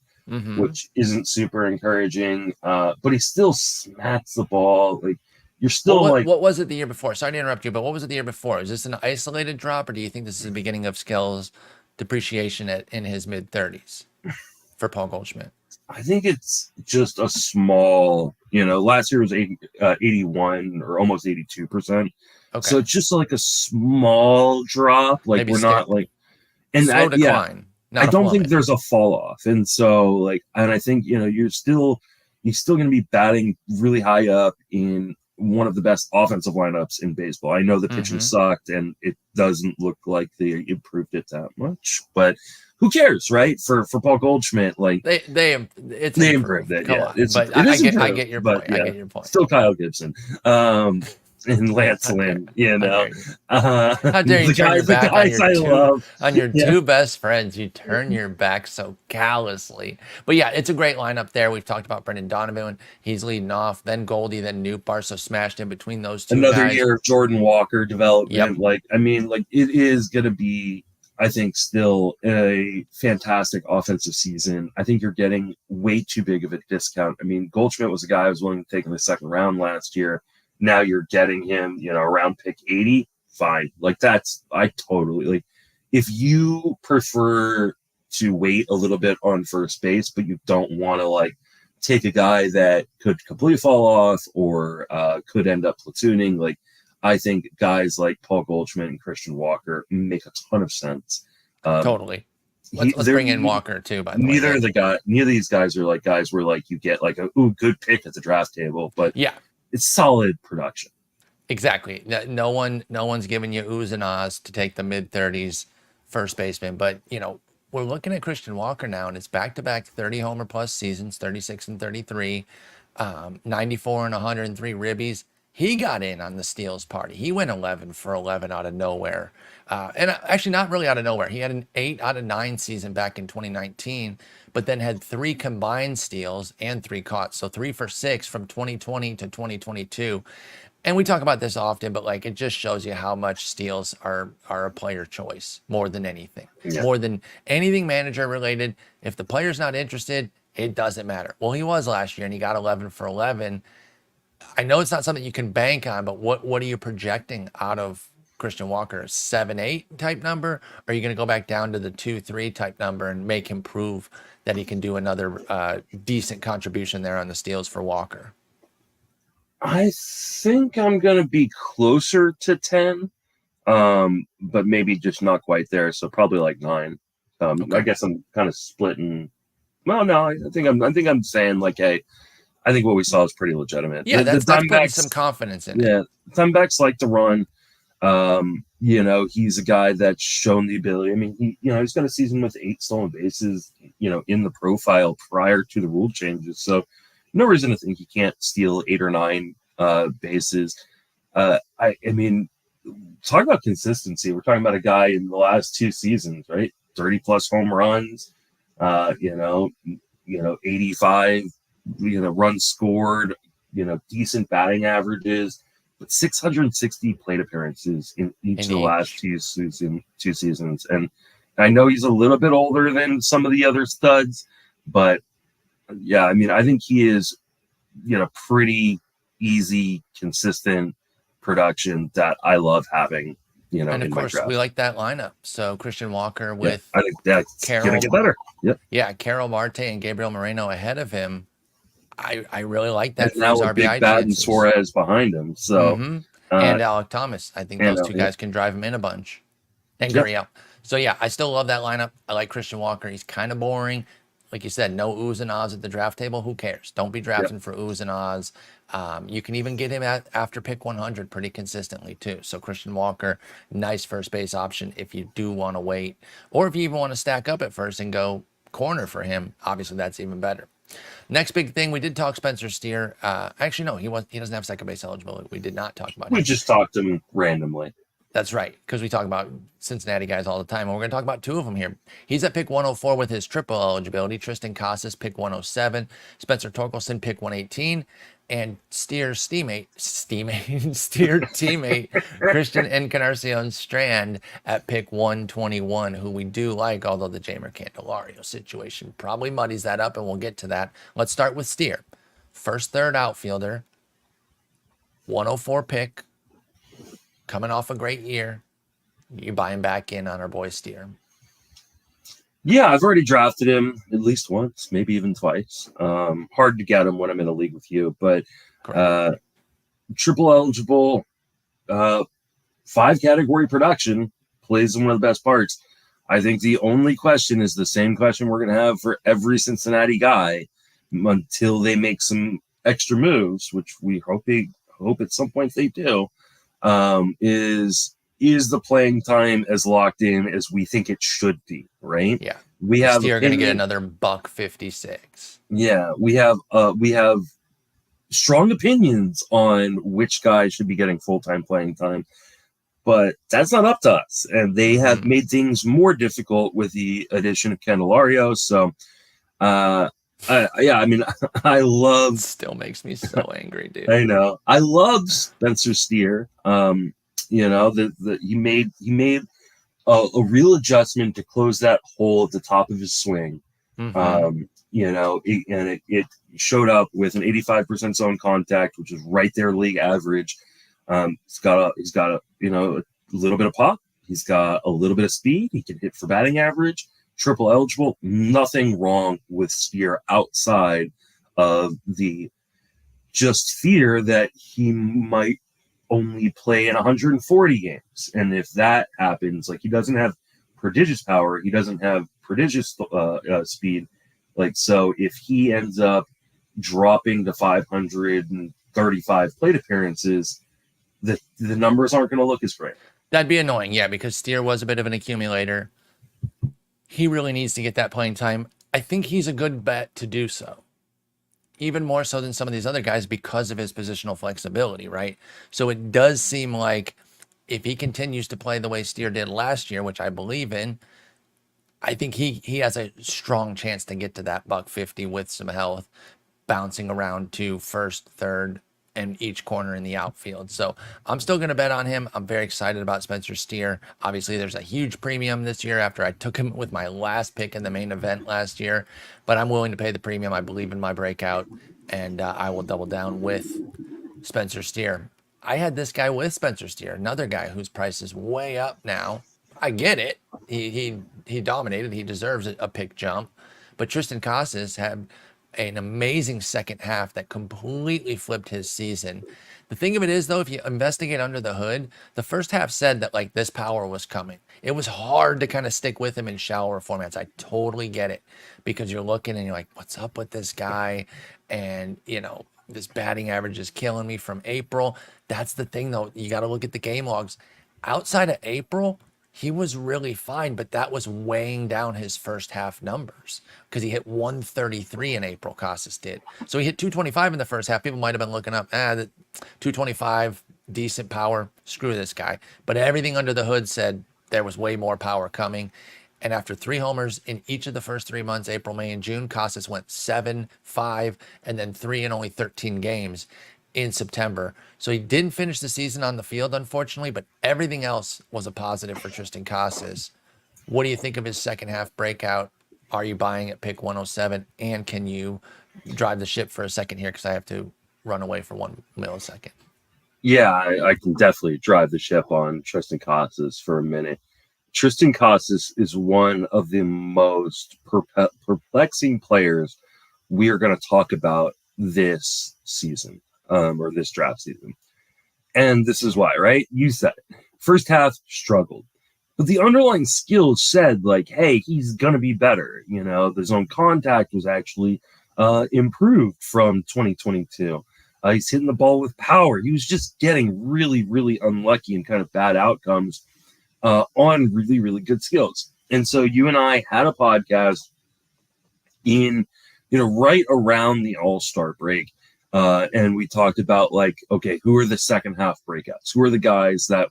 which isn't super encouraging. But he still smacks the ball. Like you're still what was it the year before? Sorry to interrupt you, but what was it the year before? Is this an isolated drop, or do you think this is the beginning of skills depreciation in his mid-30s for Paul Goldschmidt? I think it's just a small. Last year was 81 or almost 82%. Okay. So it's just like a small drop. Like Maybe we're not like, and slow decline. I don't think there's a fall off, and so and I think you're still going to be batting really high up in one of the best offensive lineups in baseball. I know the pitching sucked, and it doesn't look like they improved it that much, but who cares, right? For Paul Goldschmidt, they improved it. Yeah, I get your point. I get your point. Still Kyle Gibson. And Lance Lynn, How dare you turn your back on your two best friends? You turn your back so callously. But yeah, it's a great lineup there. We've talked about Brendan Donovan. He's leading off. Then Goldie, then Nootbaar. So smashed in between those two. Another year of Jordan Walker development. Yep. It is going to be, I think, still a fantastic offensive season. I think you're getting way too big of a discount. I mean, Goldschmidt was a guy I was willing to take in the second round last year. Now you're getting him, around pick 80. Fine. I totally if you prefer to wait a little bit on first base, but you don't want to take a guy that could completely fall off or could end up platooning. I think guys like Paul Goldschmidt and Christian Walker make a ton of sense. Totally. Let's bring in Walker too. By the way, neither of these guys are guys where you get a good pick at the draft table, but yeah. It's solid production. Exactly. No one's giving you oohs and ahs to take the mid-30s first baseman. But, we're looking at Christian Walker now, and it's back-to-back 30 homer plus seasons, 36 and 33, 94 and 103 ribbies. He got in on the steals party. He went 11 for 11 out of nowhere. And actually not really out of nowhere. He had an 8 out of 9 season back in 2019, but then had 3 combined steals and 3 caught. So 3 for 6 from 2020 to 2022. And we talk about this often, but like it just shows you how much steals are a player choice more than anything. Yeah. More than anything manager related. If the player's not interested, it doesn't matter. Well, he was last year and he got 11 for 11. I know it's not something you can bank on, but what are you projecting out of Christian Walker? 7-8 type number? Or are you going to go back down to the 2-3 type number and make him prove that he can do another decent contribution there on the steals for Walker? I think I'm going to be closer to 10, but maybe just not quite there. So probably like 9. Okay. I guess I'm kind of splitting. Well, no, I think I'm saying like, hey, I think what we saw is pretty legitimate. Yeah, the that's putting Diamondbacks, some confidence in it. yeah, Diamondbacks like to run. He's a guy that's shown the ability. I mean, he's got a season with 8 stolen bases, in the profile prior to the rule changes. So no reason to think he can't steal 8 or 9 bases. I mean, talk about consistency. We're talking about a guy in the last 2 seasons, right? 30 plus home runs, 85, runs scored, decent batting averages, but 660 plate appearances in each of the last 2 seasons. And I know he's a little bit older than some of the other studs, but yeah, I mean, I think he is, pretty easy, consistent production that I love having, And of in course, my draft. we like that lineup. So Christian Walker with I think that's Carroll, gonna get better. Yep. Yeah, Carroll Marte and Gabriel Moreno ahead of him. I really like that And for now his with RBI Big Bat and chances. Suarez behind him. So And Alec Thomas. I think those two guys can drive him in a bunch. And Gurriel. So yeah, I still love that lineup. I like Christian Walker. He's kind of boring. Like you said, no oohs and ahs at the draft table. Who cares? Don't be drafting for oohs and ahs. You can even get him after pick 100 pretty consistently too. So Christian Walker, nice first base option if you do want to wait. Or if you even want to stack up at first and go corner for him, obviously that's even better. Next big thing, we did talk Spencer Steer. Actually, no, he doesn't have second base eligibility. We did not talk about him. We just talked to him randomly. That's right, because we talk about Cincinnati guys all the time, and we're going to talk about 2 of them here. He's at pick 104 with his triple eligibility. Triston Casas, pick 107. Spencer Torkelson, pick 118. And Steer's teammate, Christian Encarnacion-Strand at pick 121, who we do like, although the Jamer Candelario situation probably muddies that up, and we'll get to that. Let's start with Steer. First, third outfielder, 104 pick. Coming off a great year, you buy him back in on our boy Steer. Yeah, I've already drafted him at least once, maybe even twice. Hard to get him when I'm in a league with you, but triple eligible, 5 category production, plays in one of the best parts. I think the only question is the same question we're going to have for every Cincinnati guy until they make some extra moves, which we hope at some point they do. Is the playing time as locked in as we think it should be, right? Yeah. We have Steer going to get another $156. Yeah, we have strong opinions on which guy should be getting full-time playing time, but that's not up to us. And they have made things more difficult with the addition of Candelario. So I mean, I love. Still makes me so angry, dude. I know. I love Spencer Steer. He made a real adjustment to close that hole at the top of his swing. It showed up with an 85% zone contact, which is right there league average. He's got a little bit of pop. He's got a little bit of speed. He can hit for batting average. Triple eligible, nothing wrong with Steer outside of the just fear that he might only play in 140 games. And if that happens, like, he doesn't have prodigious power, he doesn't have prodigious speed. Like, so if he ends up dropping to 535 plate appearances, the numbers aren't going to look as great. That'd be annoying, yeah, because Steer was a bit of an accumulator. He really needs to get that playing time. I think he's a good bet to do so. Even more so than some of these other guys because of his positional flexibility, right? So it does seem like if he continues to play the way Steer did last year, which I believe in, I think he has a strong chance to get to that $150 with some health, bouncing around to first, third, and each corner in the outfield. So I'm still going to bet on him. I'm very excited about Spencer Steer. Obviously, there's a huge premium this year after I took him with my last pick in the main event last year, but I'm willing to pay the premium. I believe in my breakout, and I will double down with Spencer Steer. I had this guy with Spencer Steer, another guy whose price is way up now. I get it. He dominated. He deserves a pick jump. But Triston Casas had an amazing second half that completely flipped his season. The thing of it is, though, if you investigate under the hood, the first half said that like this power was coming. It was hard to kind of stick with him in shallower formats. I totally get it, because you're looking and you're like, what's up with this guy? And, you know, this batting average is killing me from April. That's the thing, though. You got to look at the game logs. Outside of April, he was really fine, but that was weighing down his first half numbers because he hit 133 in April, Casas did. So he hit 225 in the first half. People might have been looking up, the 225, decent power, screw this guy. But everything under the hood said there was way more power coming. And after 3 homers in each of the first 3 months, April, May, and June, Casas went 7, 5, and then 3 in only 13 games in September. So he didn't finish the season on the field, unfortunately, but everything else was a positive for Triston Casas. What do you think of his second half breakout? Are you buying at pick 107? And can you drive the ship for a second here? Because I have to run away for 1 millisecond. Yeah, I can definitely drive the ship on Triston Casas for a minute. Triston Casas is one of the most perplexing players we are going to talk about this season. Or this draft season. And this is why, right? You said it. First half struggled. But the underlying skills said, like, hey, he's going to be better. You know, the zone contact was actually improved from 2022. He's hitting the ball with power. He was just getting really, really unlucky and kind of bad outcomes on really, really good skills. And so you and I had a podcast in, right around the All-Star break. And we talked about, like, okay, who are the second half breakouts? Who are the guys that,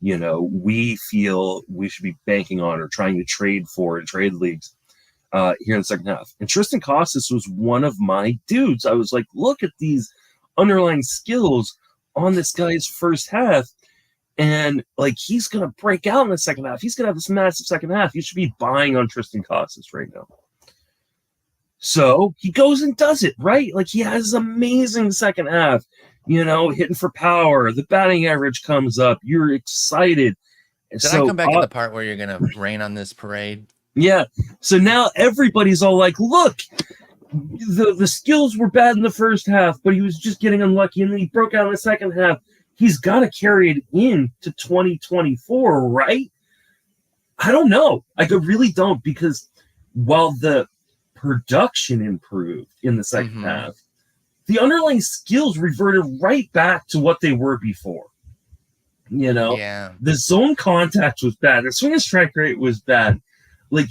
we feel we should be banking on or trying to trade for in trade leagues here in the second half? And Triston Casas was one of my dudes. I was like, look at these underlying skills on this guy's first half. And, like, he's going to break out in the second half. He's going to have this massive second half. You should be buying on Triston Casas right now. So he goes and does it, right? Like, he has an amazing second half, hitting for power. The batting average comes up. You're excited. Did I come back to the part where you're going to rain on this parade? Yeah. So now everybody's all like, look, the skills were bad in the first half, but he was just getting unlucky, and then he broke out in the second half. He's got to carry it into 2024, right? I don't know. I really don't, because while the production improved in the second half, the underlying skills reverted right back to what they were before. Yeah. The zone contact was bad. The swing and strike rate was bad. Like,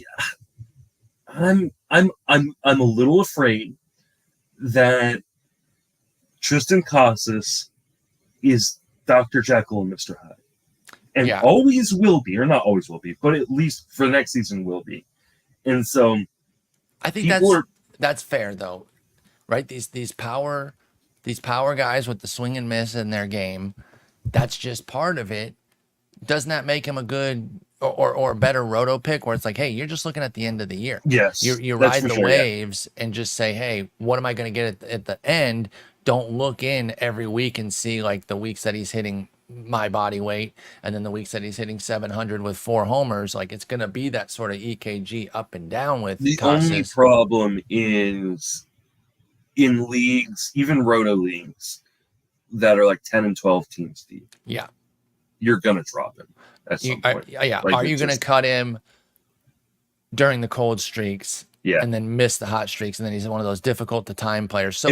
I'm a little afraid that Triston Casas is Dr. Jekyll and Mr. Hyde, and always will be, or not always will be, but at least for the next season will be. And so, I think that's fair, though, right? These power guys with the swing and miss in their game, that's just part of it. Doesn't that make him a good or a better roto pick, where it's like, hey, you're just looking at the end of the year. Yes, you ride the waves and just say, hey, what am I going to get at the end? Don't look in every week and see, like, the weeks that he's hitting my body weight and then the weeks that he's hitting 700 with 4 homers. Like, it's going to be that sort of EKG up and down with the Casas. Only problem is in leagues, even roto leagues, that are like 10 and 12 teams deep. Yeah. You're going to drop him at some point. Yeah. Like, are you going to cut him during the cold streaks and then miss the hot streaks? And then he's one of those difficult to time players. So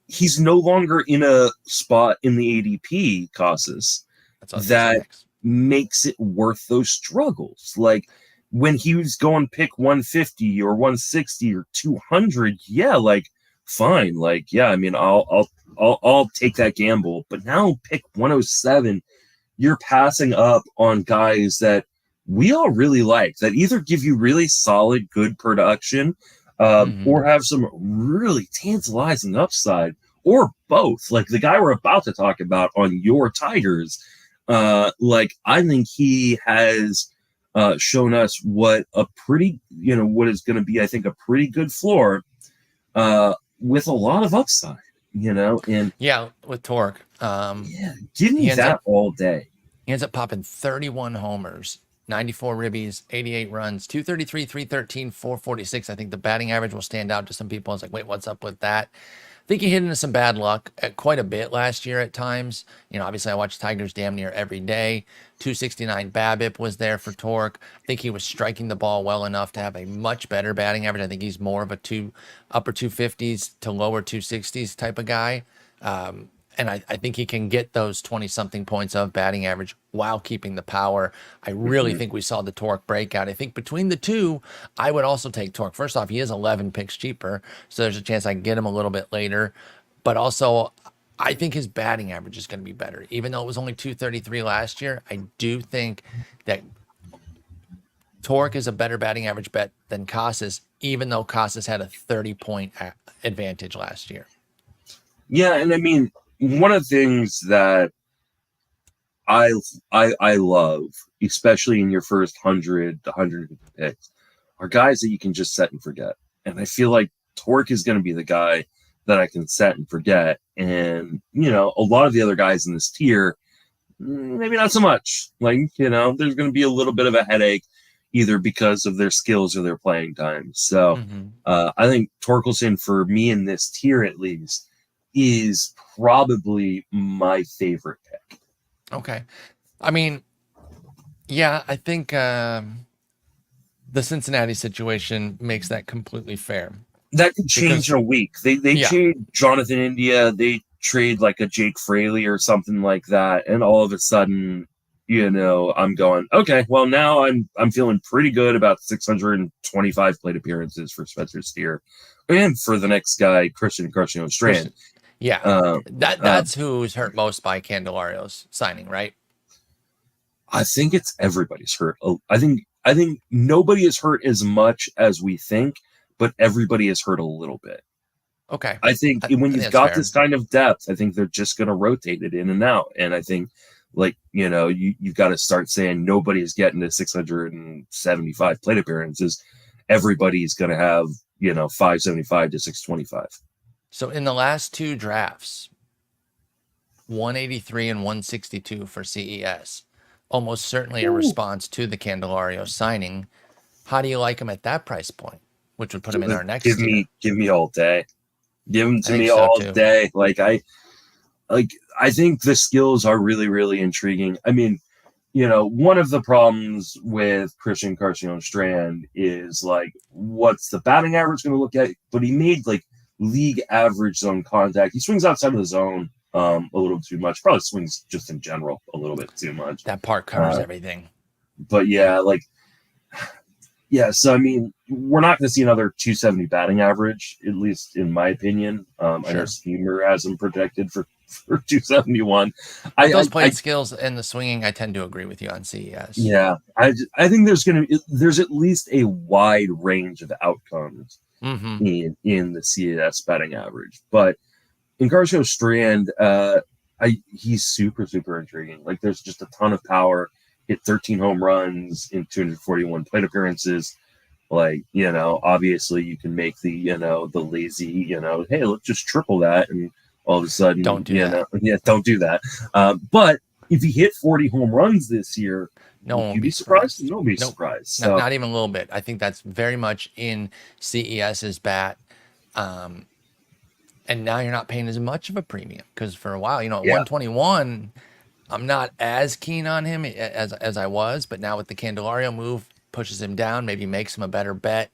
he's no longer in a spot in the ADP, Casas, that makes it worth those struggles. Like, when he was going pick 150 or 160 or 200, like, fine. Like, I mean, I'll take that gamble. But now pick 107, you're passing up on guys that we all really like, that either give you really solid, good production, or have some really tantalizing upside, or both. Like the guy we're about to talk about on your Tigers, like I think he has shown us what a pretty, what is going to be, I think, a pretty good floor with a lot of upside, and Yeah, with Torque. give me that all day. He ends up popping 31 homers, 94 ribbies, 88 runs, 233, 313, 446. I think the batting average will stand out to some people. I was like, wait, what's up with that? I think he hit into some bad luck quite a bit last year at times. Obviously I watched Tigers damn near every day. 269 BABIP was there for Torque. I think he was striking the ball well enough to have a much better batting average. I think he's more of a upper 250s to lower 260s type of guy. And I think he can get those 20-something points of batting average while keeping the power. I really think we saw the Torque breakout. I think between the two, I would also take Torque. First off, he is 11 picks cheaper, so there's a chance I can get him a little bit later. But also, I think his batting average is going to be better. Even though it was only 233 last year, I do think that Torque is a better batting average bet than Casas, even though Casas had a 30-point advantage last year. Yeah, and I mean, one of the things that I love, especially in your first 100 to 150 picks, are guys that you can just set and forget. And I feel like Torque is going to be the guy that I can set and forget. And, a lot of the other guys in this tier, maybe not so much. Like, there's going to be a little bit of a headache either because of their skills or their playing time. So I think Torkelson, for me in this tier at least, is probably my favorite pick. Okay. I mean, yeah, I think the Cincinnati situation makes that completely fair. That could change in a week. They trade Jonathan India, they trade like a Jake Fraley or something like that, and all of a sudden, I'm going, okay, well now I'm feeling pretty good about 625 plate appearances for Spencer Steer, and for the next guy, Triston Encarnacion-Strand. Yeah, that's who's hurt most by Candelario's signing, right? I think it's everybody's hurt. I think nobody is hurt as much as we think, but everybody is hurt a little bit. Okay. I think when you've got this kind of depth, I think they're just going to rotate it in and out. And I think, you've got to start saying nobody's getting to 675 plate appearances. Everybody's going to have, 575 to 625. So in the last two drafts, 183 and 162 for CES, almost certainly a response to the Candelario signing. How do you like him at that price point, which would put him in our next tier? Give me all day. Give him to me all day. I think the skills are really, really intriguing. I mean, one of the problems with Triston Encarnacion-Strand is what's the batting average going to look at? But he made league average zone contact. He swings outside of the zone a little too much. Probably swings just in general a little bit too much. That part covers everything. But so I mean, we're not going to see another 270 batting average, at least in my opinion. I know Steamer has him projected for 271. Those playing skills and the swinging, I tend to agree with you on CES. Yeah, I think there's at least a wide range of outcomes in the CES batting average. But Encarnacion-Strand, he's super, super intriguing. There's just a ton of power. Hit 13 home runs in 241 plate appearances. Obviously you can make the lazy, hey, let's just triple that, and all of a sudden, don't do that. Yeah, don't do that. But if he hit 40 home runs this year, no one will be surprised. No one will be surprised. So. Not even a little bit. I think that's very much in CES's bat. And now you're not paying as much of a premium, because for a while, at 121, I'm not as keen on him as I was. But now with the Candelario move, pushes him down, maybe makes him a better bet.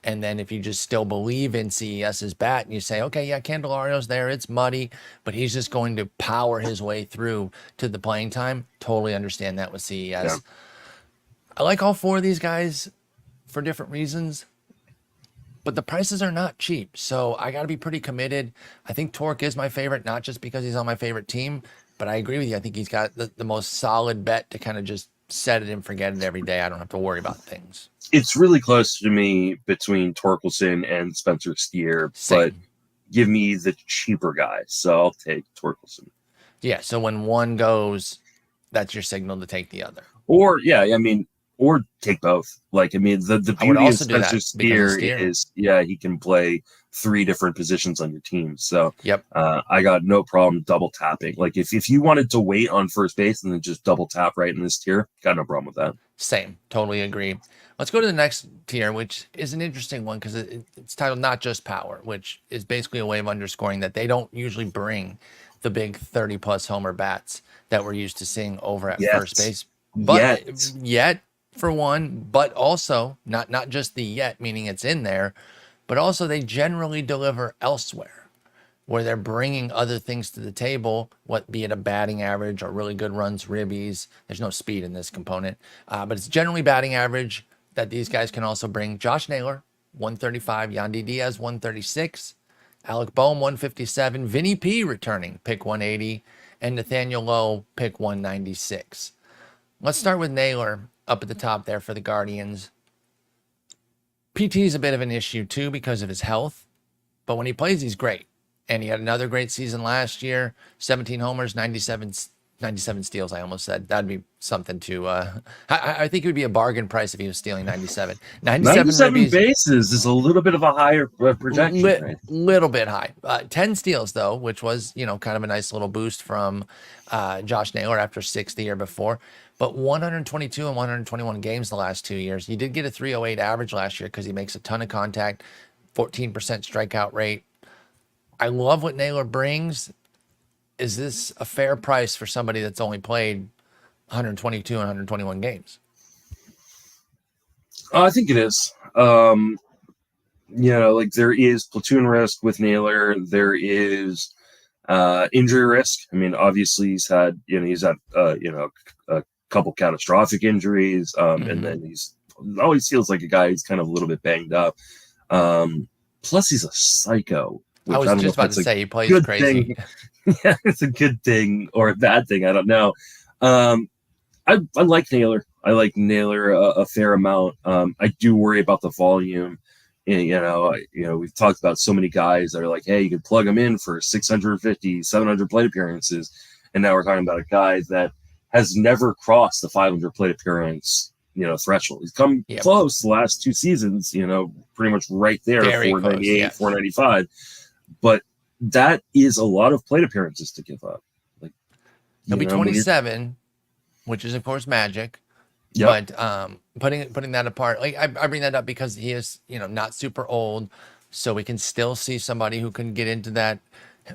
And then if you just still believe in CES's bat and you say, okay, yeah, Candelario's there, it's muddy, but he's just going to power his way through to the playing time. Totally understand that with CES. Yeah. I like all four of these guys for different reasons, but the prices are not cheap. So I got to be pretty committed. I think Torque is my favorite, not just because he's on my favorite team, but I agree with you. I think he's got the most solid bet to kind of just set it and forget it every day. I don't have to worry about things. It's really close to me between Torkelson and Spencer Steer, but give me the cheaper guy. So I'll take Torkelson. Yeah. So when one goes, that's your signal to take the other. Or or take both. Like, I mean, the beauty of Spencer Steer is, he can play 3 different positions on your team. So yep. I got no problem double tapping. Like, if you wanted to wait on first base and then just double tap right in this tier, got no problem with that. Same. Totally agree. Let's go to the next tier, which is an interesting one because it's titled Not Just Power, which is basically a way of underscoring that they don't usually bring the big 30-plus homer bats that we're used to seeing over at first base. But yet, for one, but also, not just the yet, meaning it's in there, but also they generally deliver elsewhere, where they're bringing other things to the table, be it a batting average or really good runs, ribbies. There's no speed in this component, but it's generally batting average that these guys can also bring. Josh Naylor, 135, Yandy Díaz, 136, Alec Bohm, 157, Vinnie P returning, pick 180, and Nathaniel Lowe, pick 196. Let's start with Naylor up at the top there for the Guardians. PT is a bit of an issue too because of his health, but when he plays, he's great. And he had another great season last year, 17 homers, 97 steals, I almost said. That'd be something to... I think it would be a bargain price if he was stealing 97. 97 bases is a little bit of a higher projection. Right? Little bit high. 10 steals, though, which was, kind of a nice little boost from Josh Naylor after 6 the year before. But 122 and 121 games the last 2 years. He did get a 308 average last year because he makes a ton of contact, 14% strikeout rate. I love what Naylor brings. Is this a fair price for somebody that's only played 122 and 121 games? I think it is. Like there is platoon risk with Naylor. There is injury risk. I mean, obviously he's had a couple catastrophic injuries, and then he's always feels like a guy who's kind of a little bit banged up. Plus, he's a psycho. I was just about to say he plays crazy. Yeah, it's a good thing or a bad thing. I don't know. I like Naylor. I like Naylor a fair amount. I do worry about the volume. And, we've talked about so many guys that are like, hey, you could plug him in for 650, 700 plate appearances. And now we're talking about a guy that has never crossed the 500 plate appearance, threshold. He's come close the last 2 seasons, pretty much right there, very 498, close, 495. But that is a lot of plate appearances to give up. Like he'll be 27, which is of course magic. Yep. But putting that apart, like I bring that up because he is, not super old, so we can still see somebody who can get into that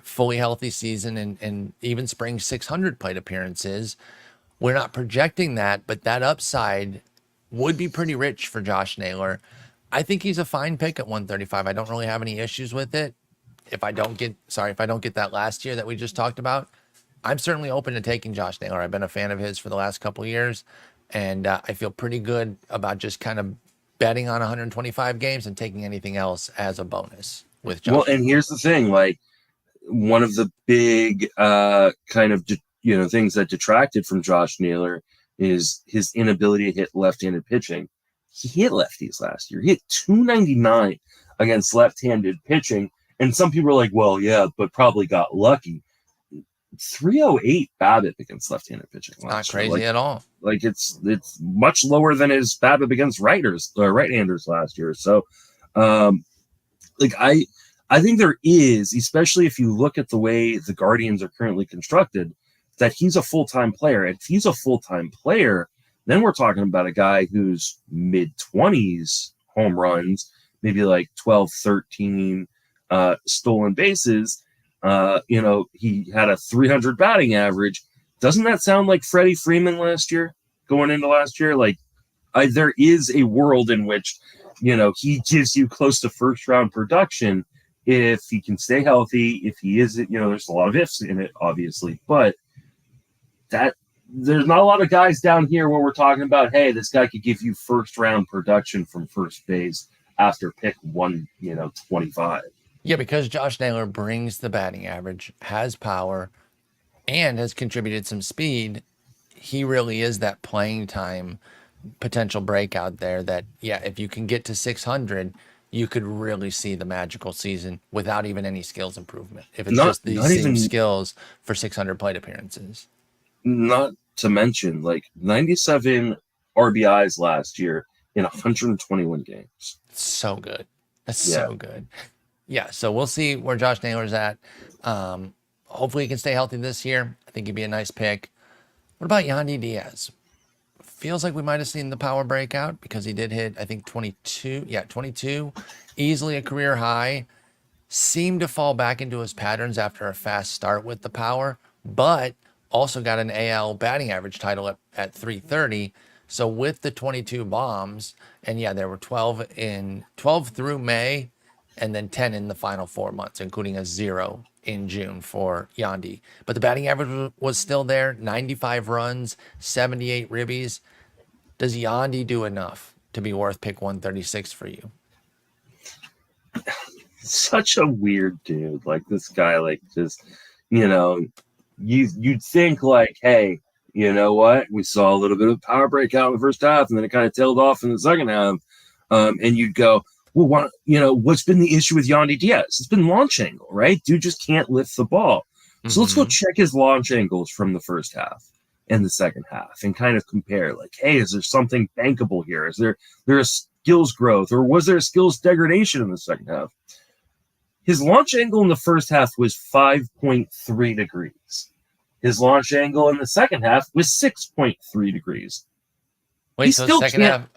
fully healthy season and even spring 600 plate appearances. We're not projecting that, but that upside would be pretty rich for Josh Naylor. I think he's a fine pick at 135. I don't really have any issues with it. If I don't get that last year that we just talked about, I'm certainly open to taking Josh Naylor. I've been a fan of his for the last couple of years, and I feel pretty good about just kind of betting on 125 games and taking anything else as a bonus with Josh. Well, and here's the thing, like one of the big kind of things that detracted from Josh Naylor is his inability to hit left-handed pitching. He hit lefties last year. He hit 299 against left-handed pitching. And some people are like, well, yeah, but probably got lucky. 308 BABIP against left-handed pitching. Not crazy at all. Like it's much lower than his BABIP against right-handers last year. So, I think there is, especially if you look at the way the Guardians are currently constructed, that he's a full-time player. And if he's a full-time player, then we're talking about a guy who's mid-20s home runs, maybe like 12, 13 stolen bases. He had a 300 batting average. Doesn't that sound like Freddie Freeman going into last year? Like there is a world in which, he gives you close to first round production if he can stay healthy, if he isn't, there's a lot of ifs in it, obviously, but there's not a lot of guys down here where we're talking about, hey, this guy could give you first round production from first base after pick 125. Yeah, because Josh Naylor brings the batting average, has power, and has contributed some speed. He really is that playing time potential breakout there that, if you can get to 600, you could really see the magical season without even any skills improvement. If it's Not just these not same even skills for 600 plate appearances. not to mention like 97 RBIs last year in 121 games. So good. That's Yeah. so good. Yeah, so we'll see where Josh Naylor's at. Hopefully he can stay healthy this year. I think he'd be a nice pick. What about Yandy Díaz? Feels like we might have seen the power breakout because he did hit, I think, 22. Yeah, 22. Easily a career high. Seemed to fall back into his patterns after a fast start with the power, but also got an AL batting average title at 330. So with the 22 bombs, and yeah, there were 12 through May, and then 10 in the final 4 months, including a 0 in June for Yandy. But the batting average was still there, 95 runs, 78 ribbies. Does Yandy do enough to be worth pick 136 for you? Such a weird dude. Like this guy, like just, you'd think like, hey, you know what? We saw a little bit of power breakout in the first half, and then it kind of tailed off in the second half. And you'd go, well, what's been the issue with Yandy Díaz? It's been launch angle, right? Dude just can't lift the ball. So let's go check his launch angles from the first half and the second half and kind of compare. Like, hey, is there something bankable here? Is there a skills growth, or was there a skills degradation in the second half? His launch angle in the first half was 5.3 degrees. His launch angle in the second half was 6.3 degrees. Wait, so second half?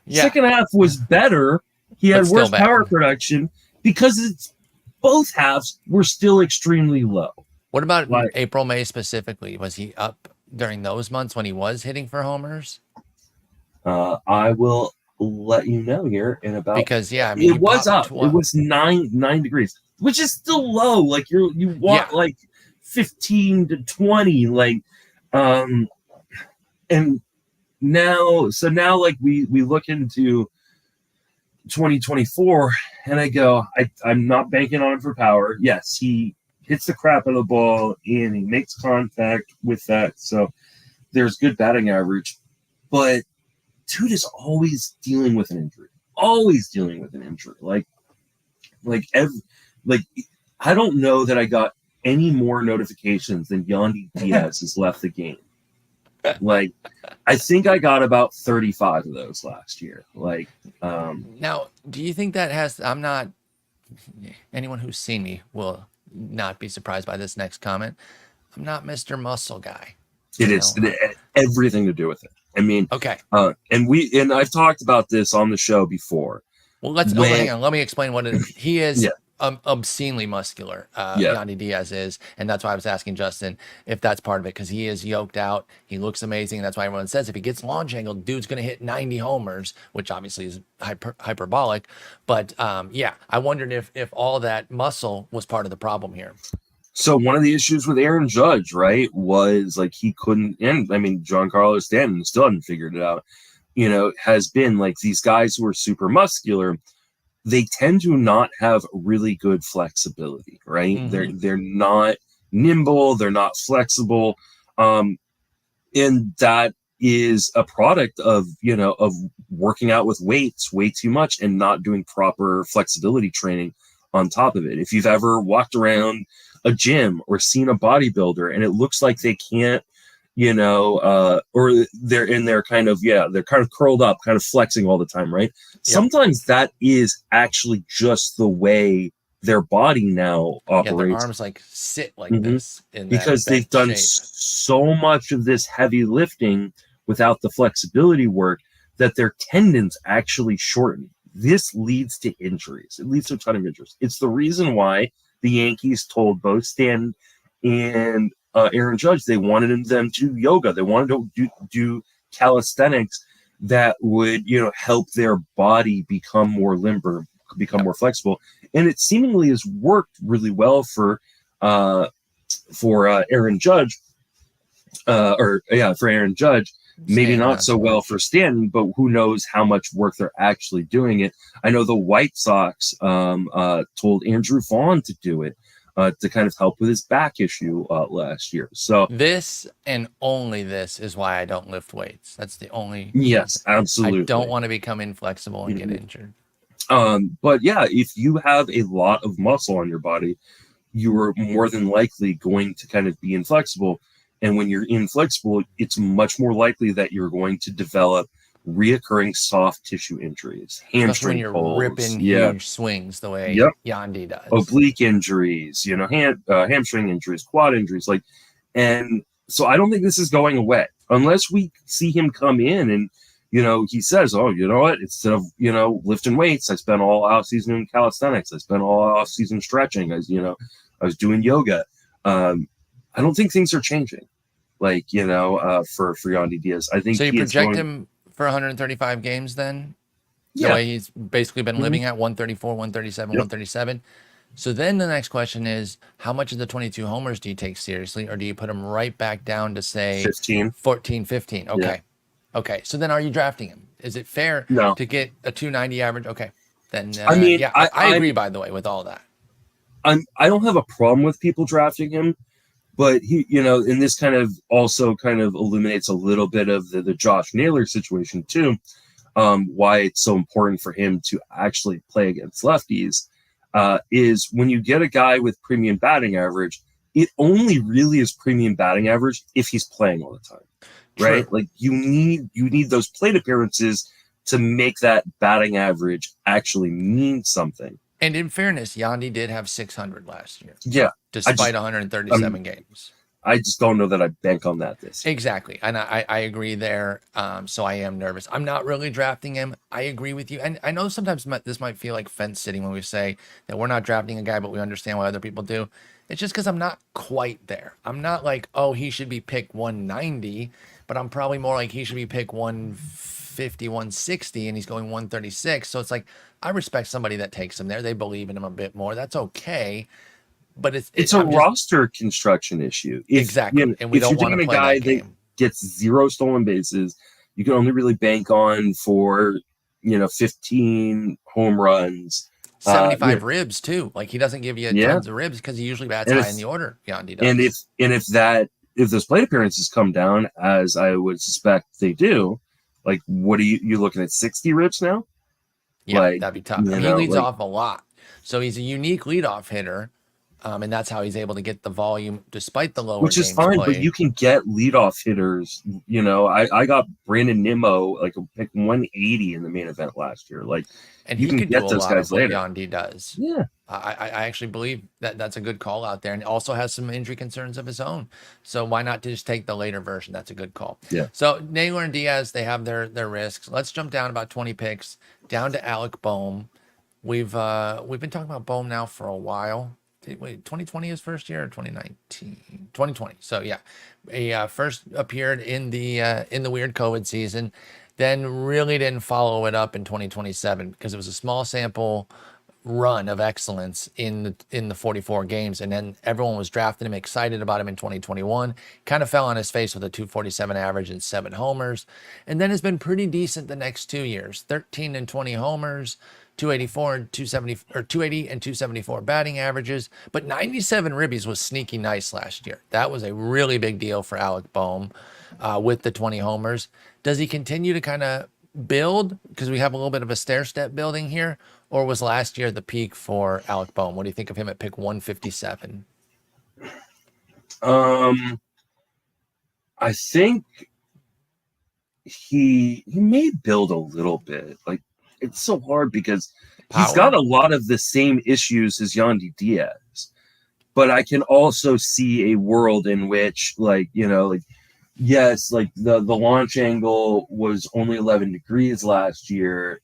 Yeah. Second half was better. He had worse power production because both halves were still extremely low. What about April, May specifically? Was he up during those months when he was hitting for homers? I will let you know here in about, because it was up. It was 9 degrees, which is still low. Like you want like 15 to 20, like and now like we look into 2024 and I go, I'm not banking on him for power. Yes, he hits the crap out of the ball and he makes contact with that, so there's good batting average, but dude is always dealing with an injury. Like I don't know that I got any more notifications than Yandy Díaz has left the game. Like, I think I got about 35 of those last year. Like, now, do you think that has? Anyone who's seen me will not be surprised by this next comment. I'm not Mr. Muscle Guy. It is everything to do with it. I mean, okay. And I've talked about this on the show before. Well, hang on. Let me explain what it is. He is obscenely muscular. Yandy Díaz is, and that's why I was asking Justin if that's part of it, because he is yoked out. He looks amazing. That's why everyone says if he gets launch angle, dude's going to hit 90 homers, which obviously is hyperbolic. But I wondered if all that muscle was part of the problem here. So one of the issues with Aaron Judge, right, was like he couldn't, and I mean, Giancarlo Stanton still hadn't figured it out, has been like these guys who are super muscular, they tend to not have really good flexibility, right? Mm-hmm. They're not nimble, they're not flexible. And that is a product of working out with weights way too much and not doing proper flexibility training on top of it. If you've ever walked around a gym or seen a bodybuilder and it looks like they can't, or they're kind of curled up, kind of flexing all the time, right? Yep. Sometimes that is actually just the way their body now operates. Yeah, their arms like sit like this because they've done so much of this heavy lifting without the flexibility work that their tendons actually shorten. This leads to injuries. It leads to a ton of injuries. It's the reason why the Yankees told both Stan and Aaron Judge they wanted them to do yoga. They wanted to do calisthenics that would help their body become more limber, become more flexible. And it seemingly has worked really well for Aaron Judge, for Aaron Judge. Maybe not so well for Stanton, but who knows how much work they're actually doing it. I know the White Sox told Andrew Vaughn to do it to kind of help with his back issue last year. So this and only this is why I don't lift weights. That's the only. Yes, absolutely. I don't want to become inflexible and get injured. But yeah, if you have a lot of muscle on your body, you are more than likely going to kind of be inflexible. And when you're inflexible, it's much more likely that you're going to develop reoccurring soft tissue injuries, Especially when hamstring you're pulls, ripping huge swings the way Yep. Yandy does. oblique injuries, hamstring injuries, quad injuries, and so I don't think this is going away unless we see him come in and, he says, oh, you know what? Instead of, lifting weights, I spent all off season in calisthenics. I spent all off season stretching. I was doing yoga. I don't think things are changing. For Yandy Díaz. I think so. You project him for 135 games then? The way he's basically been living at 134, 137, 137. So then the next question is, how much of the 22 homers do you take seriously, or do you put him right back down to say 14, 15? Okay. Yeah. Okay. So then are you drafting him? Is it fair to get a 290 average? Okay. Then I agree, by the way, with all that. I don't have a problem with people drafting him, but he, and this kind of also eliminates a little bit of the Josh Naylor situation too. Why it's so important for him to actually play against lefties is when you get a guy with premium batting average, it only really is premium batting average if he's playing all the time, right? True. Like you need those plate appearances to make that batting average actually mean something. And in fairness, Yandy did have 600 last year. Yeah. Despite 137 games. I just don't know that I bank on that this year. Exactly. And I agree there. So I am nervous. I'm not really drafting him. I agree with you. And I know sometimes this might feel like fence sitting when we say that we're not drafting a guy, but we understand why other people do. It's just because I'm not quite there. I'm not like, oh, he should be pick 190, but I'm probably more like he should be pick 150, 160, and he's going 136. So it's like, I respect somebody that takes him there. They believe in him a bit more. That's okay. But it's a roster construction issue. Exactly. And we don't want to play that game. That gets 0 stolen bases, you can only really bank on for, 15 home runs. 75 ribs too. Like he doesn't give you tons of ribs because he usually bats high in the order. Yandy does. And if those plate appearances come down, as I would suspect they do, like what are you looking at 60 ribs now? Yeah, that'd be tough. He leads off a lot. So he's a unique leadoff hitter. And that's how he's able to get the volume despite the lower, which is fine. Played. But you can get leadoff hitters. I got Brandon Nimmo like a pick 180 in the main event last year. And you can get those guys later. Yandy does. Yeah, I actually believe that's a good call out there, and also has some injury concerns of his own. So why not just take the later version? That's a good call. Yeah. So Naylor and Diaz, they have their risks. Let's jump down about 20 picks down to Alec Bohm. We've been talking about Bohm now for a while. Wait, 2020 his first year or 2019? 2020. So yeah, he first appeared in the weird COVID season, then really didn't follow it up in 2027 because it was a small sample run of excellence in the 44 games, and then everyone was drafting him, excited about him in 2021. Kind of fell on his face with a 247 average and 7 homers, and then has been pretty decent the next 2 years. 13 and 20 homers. 284 and 270 or 280 and 274 batting averages, but 97 ribbies was sneaky nice last year. That was a really big deal for Alec Bohm with the 20 homers. Does he continue to kind of build because we have a little bit of a stair step building here, or was last year the peak for Alec Bohm? What do you think of him at pick 157? I think he may build a little bit. Like, it's so hard because he's got a lot of the same issues as Yandy Díaz, but I can also see a world in which, yes, like the launch angle was only 11 degrees last year,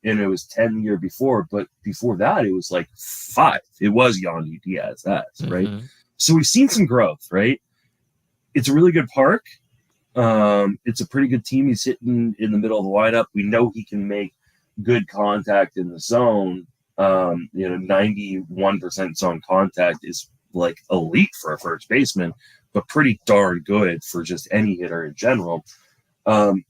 and it was 10 the year before, but before that it was like 5. It was Yandy Díaz, right? So we've seen some growth, right? It's a really good park. It's a pretty good team. He's hitting in the middle of the lineup. We know he can make good contact in the zone. 91% zone contact is like elite for a first baseman, but pretty darn good for just any hitter in general. And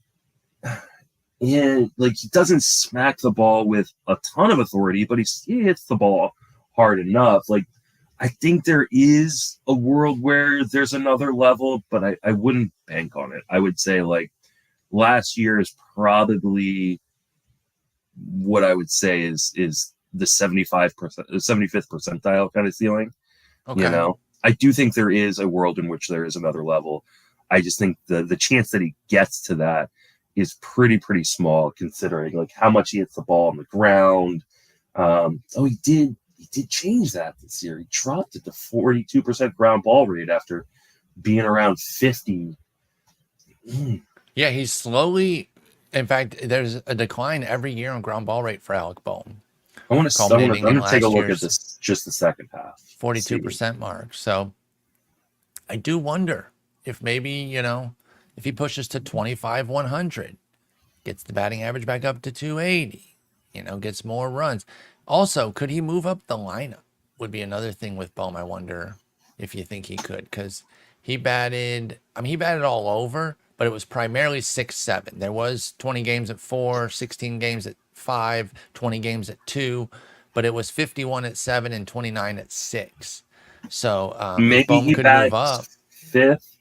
like he doesn't smack the ball with a ton of authority, but he hits the ball hard enough. Like, I think there is a world where there's another level, but I wouldn't bank on it. I would say like last year is probably what I would say is the 75th percentile kind of ceiling. Okay. I do think there is a world in which there is another level. I just think the chance that he gets to that is pretty small, considering like how much he hits the ball on the ground. He did change that this year. He dropped it to 42% ground ball rate after being around 50. Yeah, he's slowly. In fact, there's a decline every year on ground ball rate for Alec Bohm. I'm going to take a look at this, just the second half. 42% mark. So I do wonder if maybe, if he pushes to 25, 100, gets the batting average back up to 280, gets more runs. Also, could he move up the lineup? Would be another thing with Bohm. I wonder if you think he could, because he batted all over, but it was primarily 6-7. There was 20 games at 4, 16 games at 5, 20 games at 2, but it was 51 at 7 and 29 at 6. So maybe Bohm he could move up. 5th,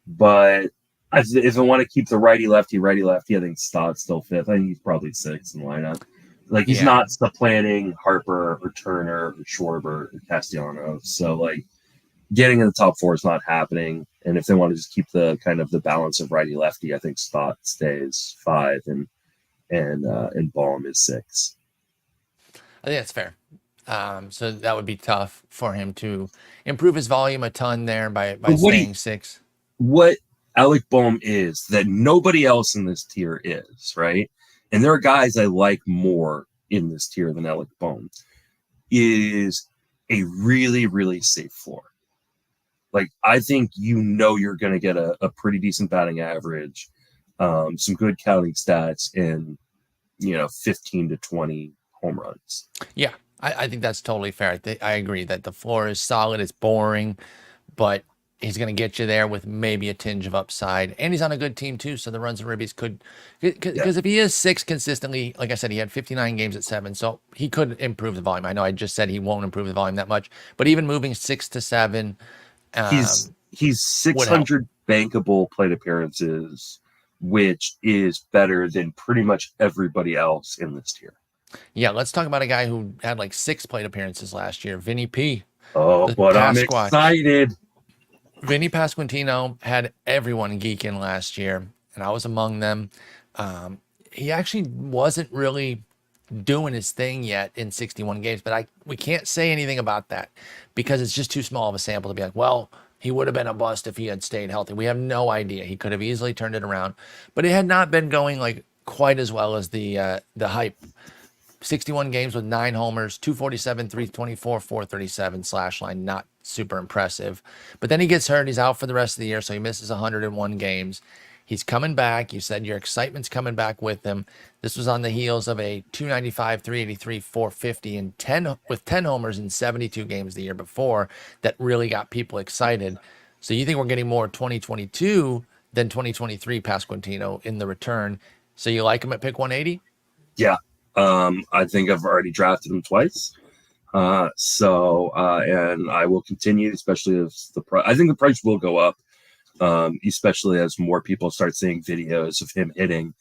but if I want to keep the righty lefty, I think Stott's still 5th. I think he's probably 6th in the lineup. Like, he's not supplanting Harper or Turner or Schwarber or Castellanos. So, like, getting in the top 4 is not happening. And if they want to just keep the kind of the balance of righty lefty, I think Stott stays 5 and Bohm is 6. I think that's fair. So that would be tough for him to improve his volume a ton there by staying 6. What Alec Bohm is that nobody else in this tier is, right? And there are guys I like more in this tier than Alec Bohm, is a really safe floor. Like, I think you're going to get a pretty decent batting average, some good counting stats, and 15 to 20 home runs. Yeah, I think that's totally fair. I agree that the floor is solid. It's boring, but he's going to get you there with maybe a tinge of upside. And he's on a good team, too, so the runs and ribbies could... Because if he is 6 consistently, like I said, he had 59 games at 7, so he could improve the volume. I know I just said he won't improve the volume that much, but even moving 6 to 7... he's 600 bankable plate appearances, which is better than pretty much everybody else in this tier. Yeah, let's talk about a guy who had like 6 plate appearances last year, Vinnie P. Oh, but I'm excited. Vinnie Pasquantino had everyone geeking last year, and I was among them. He actually wasn't really doing his thing yet in 61 games, but we can't say anything about that because it's just too small of a sample to be like, well, he would have been a bust if he had stayed healthy. We have no idea. He could have easily turned it around, but it had not been going like quite as well as the hype. 61 games with 9 homers, 247, 324, 437 slash line. Not super impressive. But then he gets hurt. He's out for the rest of the year, so he misses 101 games. He's coming back. You said your excitement's coming back with him. This was on the heels of a 295, 383, 450, and 10 homers in 72 games the year before that really got people excited. So you think we're getting more 2022 than 2023 Pasquantino in the return. So you like him at pick 180? Yeah. I think I've already drafted him twice. And I will continue, especially if I think the price will go up, especially as more people start seeing videos of him hitting.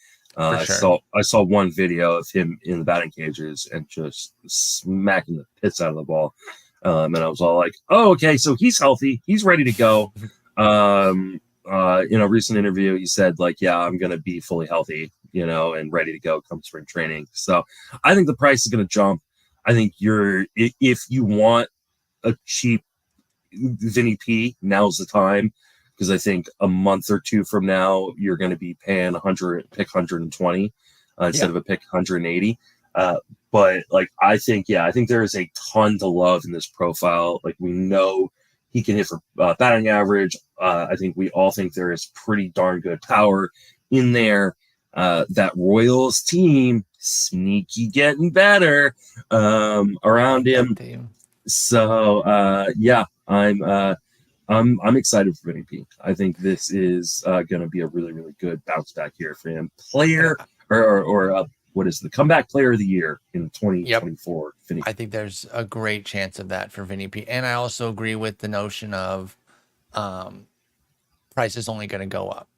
Sure. I saw one video of him in the batting cages and just smacking the pits out of the ball. And I was all like, oh, okay, so he's healthy. He's ready to go. In a recent interview, he said, like, yeah, I'm going to be fully healthy, and ready to go come spring training. So I think the price is going to jump. I think if you want a cheap Vinnie P, now's the time, because I think a month or two from now, you're going to be paying pick 120 instead of a pick 180. But like, I think there is a ton to love in this profile. Like, we know he can hit for batting average. I think we all think there is pretty darn good power in there. That Royals team, sneaky getting better around him. So I'm excited for Vinnie P. I think this is going to be a really, really good bounce back here for him. Player or what is the comeback player of the year in 2024? Yep. I think there's a great chance of that for Vinnie P. And I also agree with the notion of price is only going to go up.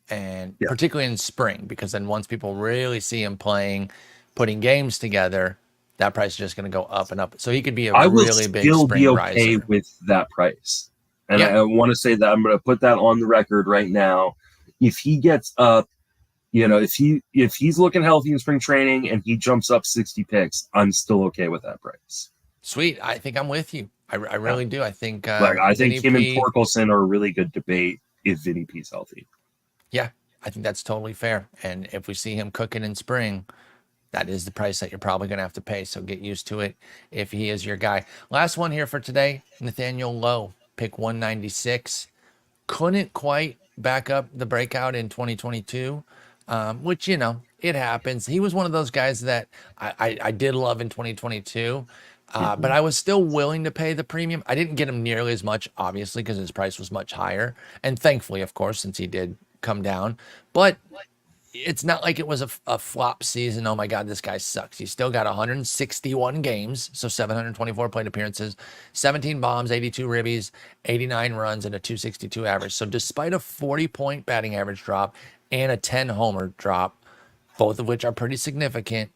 And particularly in spring, because then once people really see him playing, putting games together, that price is just going to go up and up. So he could be a I will really big still spring be okay riser. with that price. And Yeah. I want to say that I'm going to put that on the record right now. If he gets up, if he's looking healthy in spring training and he jumps up 60 picks, I'm still okay with that price. Sweet. I think I'm with you. I really do. I think I think Vinnie him and P. Torkelson are a really good debate if Vinnie P's healthy. Yeah, I think that's totally fair. And if we see him cooking in spring, that is the price that you're probably going to have to pay. So get used to it if he is your guy. Last one here for today, Nathaniel Lowe, pick 196. Couldn't quite back up the breakout in 2022, which, it happens. He was one of those guys that I did love in 2022, but I was still willing to pay the premium. I didn't get him nearly as much, obviously, because his price was much higher. And thankfully, of course, since he did come down. But it's not like it was a flop season. Oh my God, this guy sucks. He still got 161 games, so 724 plate appearances, 17 bombs, 82 ribbies, 89 runs, and a 262 average. So despite a 40-point batting average drop and a 10 homer drop, both of which are pretty significant,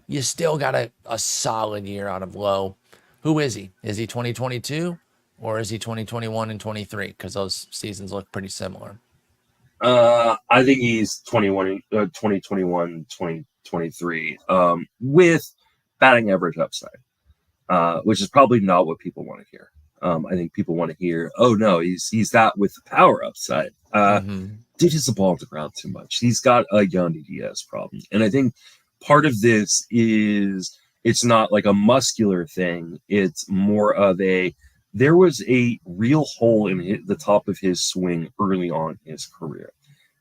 you still got a solid year out of Lowe. Who is he? Is he 2022 or is he 2021 and 23? Because those seasons look pretty similar. I think he's 2021, 2023, with batting average upside, which is probably not what people want to hear. I think people want to hear, oh no, he's that with the power upside. Ditches the ball to the ground too much. He's got a Yandy Díaz problem. And I think part of this is it's not like a muscular thing. It's more of there was a real hole in the top of his swing early on in his career.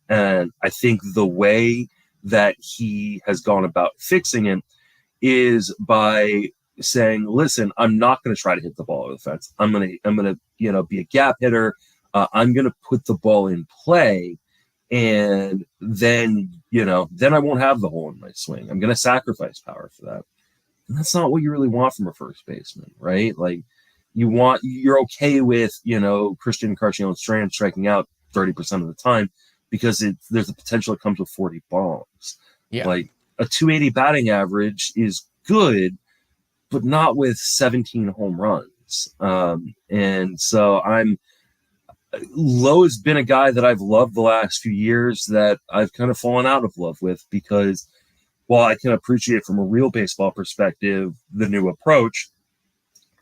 And I think the way that he has gone about fixing it is by saying, listen, I'm not going to try to hit the ball over the fence. I'm going to be a gap hitter. I'm going to put the ball in play. And then I won't have the hole in my swing. I'm going to sacrifice power for that. And that's not what you really want from a first baseman, right? Like, you're okay with, Triston Encarnacion-Strand striking out 30% of the time because there's the potential it comes with 40 bombs. Yeah. Like a 280 batting average is good, but not with 17 home runs. And so Lowe's been a guy that I've loved the last few years that I've kind of fallen out of love with because while I can appreciate from a real baseball perspective the new approach,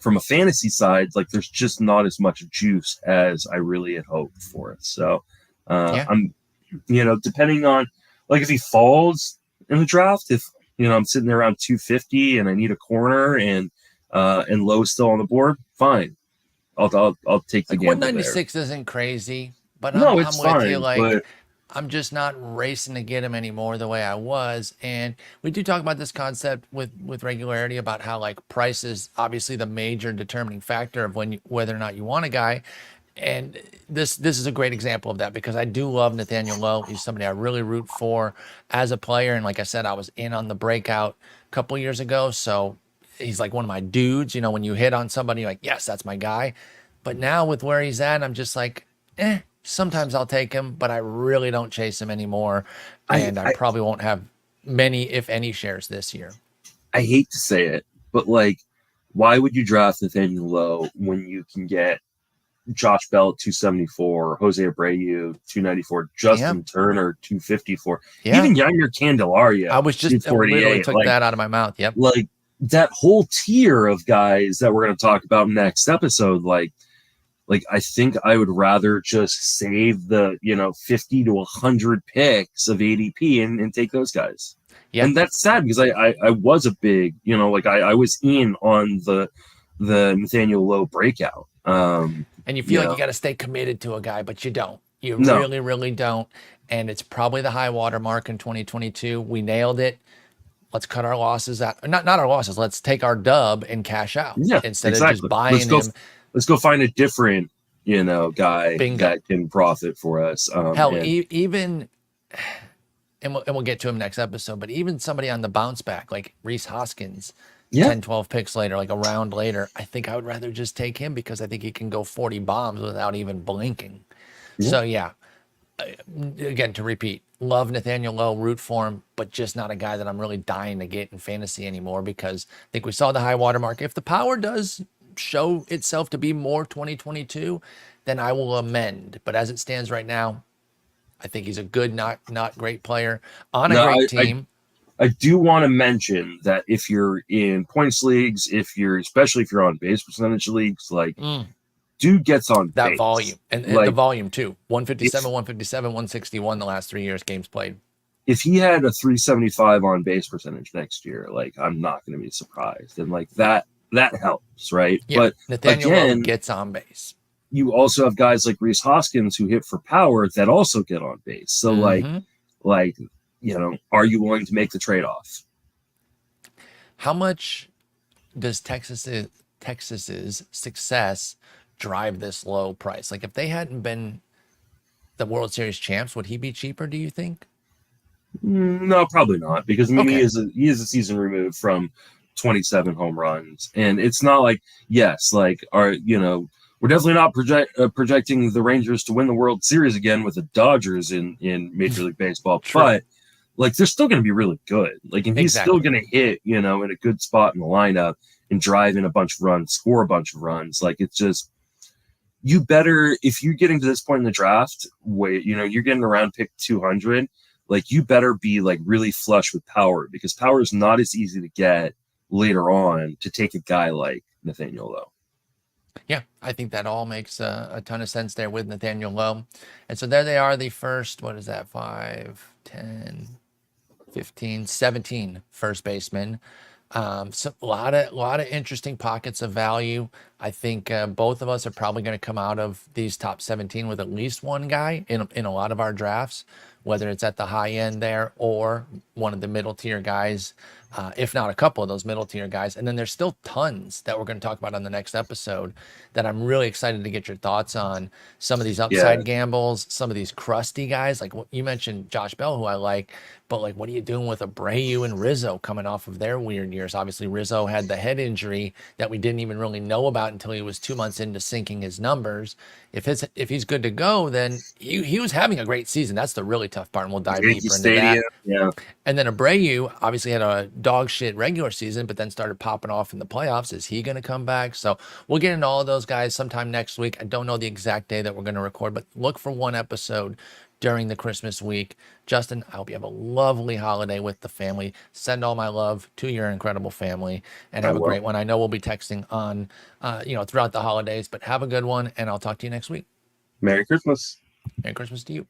from a fantasy side, like there's just not as much juice as I really had hoped for it. So I'm, depending on like if he falls in the draft, if I'm sitting there around 250 and I need a corner and Lowe's still on the board, fine. I'll take the gamble 196 isn't crazy, but No, I'm it's with fine, you. Like but I'm just not racing to get him anymore the way I was. And we do talk about this concept with regularity about how like price is obviously the major determining factor of whether or not you want a guy. And this is a great example of that because I do love Nathaniel Lowe. He's somebody I really root for as a player. And like I said, I was in on the breakout a couple years ago. So he's like one of my dudes. When you hit on somebody, you're like, yes, that's my guy. But now with where he's at, I'm just like, sometimes I'll take him, but I really don't chase him anymore. And I probably won't have many, if any, shares this year. I hate to say it, but like, why would you draft Nathaniel Lowe when you can get Josh Bell at 274, Jose Abreu 294, Justin Turner 254, even Yamir Candelaria. I was just literally took that out of my mouth. Yep. Like that whole tier of guys that we're going to talk about next episode, like I think I would rather just save the 50 to 100 picks of ADP and take those guys. Yeah. And that's sad because I was a big, I was in on the Nathaniel Lowe breakout. And you feel like you got to stay committed to a guy, but you don't. You really, really don't. And it's probably the high water mark in 2022. We nailed it. Let's cut our losses out. Not our losses. Let's take our dub and cash out instead of just buying him. Let's go find a different, guy that can profit for us. Even, and we'll get to him next episode, but even somebody on the bounce back, like Rhys Hoskins, 10, 12 picks later, like a round later, I think I would rather just take him because I think he can go 40 bombs without even blinking. So, again, to repeat, love Nathaniel Lowe, root for him, but just not a guy that I'm really dying to get in fantasy anymore, because I think we saw the high water mark. If the power does show itself to be more 2022, then I will amend. But as it stands right now, I think he's a good, not great player on a No, great team. I do want to mention that if you're in points leagues, especially if you're on base percentage leagues, like dude gets on that base. volume and Like, the volume too. 157, 157, 161 the last 3 years games played. If he had a 375 on base percentage next year, like I'm not going to be surprised, and like that helps, right? Yeah, but Nathaniel again, Lowe gets on base. You also have guys like Rhys Hoskins who hit for power that also get on base. So like are you willing to make the trade-off? How much does Texas's success drive this low price? Like, if they hadn't been the World Series champs, would he be cheaper, do you think? No, probably not, because I mean, Okay. he is a season removed from 27 home runs, and it's not like, yes, like we're definitely not projecting the Rangers to win the World Series again with the Dodgers in Major League Baseball, but like they're still going to be really good. Like, and he's still going to hit, in a good spot in the lineup and drive in a bunch of runs, score a bunch of runs. Like, it's just, you better, if you're getting to this point in the draft, where you're getting around pick 200, like you better be like really flush with power, because power is not as easy to get later on to take a guy like Nathaniel Lowe. Yeah, I think that all makes a ton of sense there with Nathaniel Lowe. And so there they are, the first, what is that, 5, 10, 15, 17 first basemen. So a lot of interesting pockets of value. I think both of us are probably going to come out of these top 17 with at least one guy in a lot of our drafts, whether it's at the high end there or one of the middle tier guys, if not a couple of those middle tier guys. And then there's still tons that we're going to talk about on the next episode that I'm really excited to get your thoughts on. Some of these upside gambles, some of these crusty guys, like what you mentioned, Josh Bell, who I like, but like, what are you doing with Abreu and Rizzo coming off of their weird years? Obviously, Rizzo had the head injury that we didn't even really know about until he was 2 months into sinking his numbers. If he's good to go, then he was having a great season. That's the really tough part, and we'll dive deeper into that. Yeah. And then Abreu obviously had a dog shit regular season, but then started popping off in the playoffs. Is he going to come back? So we'll get into all of those guys sometime next week. I don't know the exact day that we're going to record, but look for one episode during the Christmas week. Justin, I hope you have a lovely holiday with the family. Send all my love to your incredible family, and have a great one. I know we'll be texting on, throughout the holidays, but have a good one, and I'll talk to you next week. Merry Christmas. Merry Christmas to you.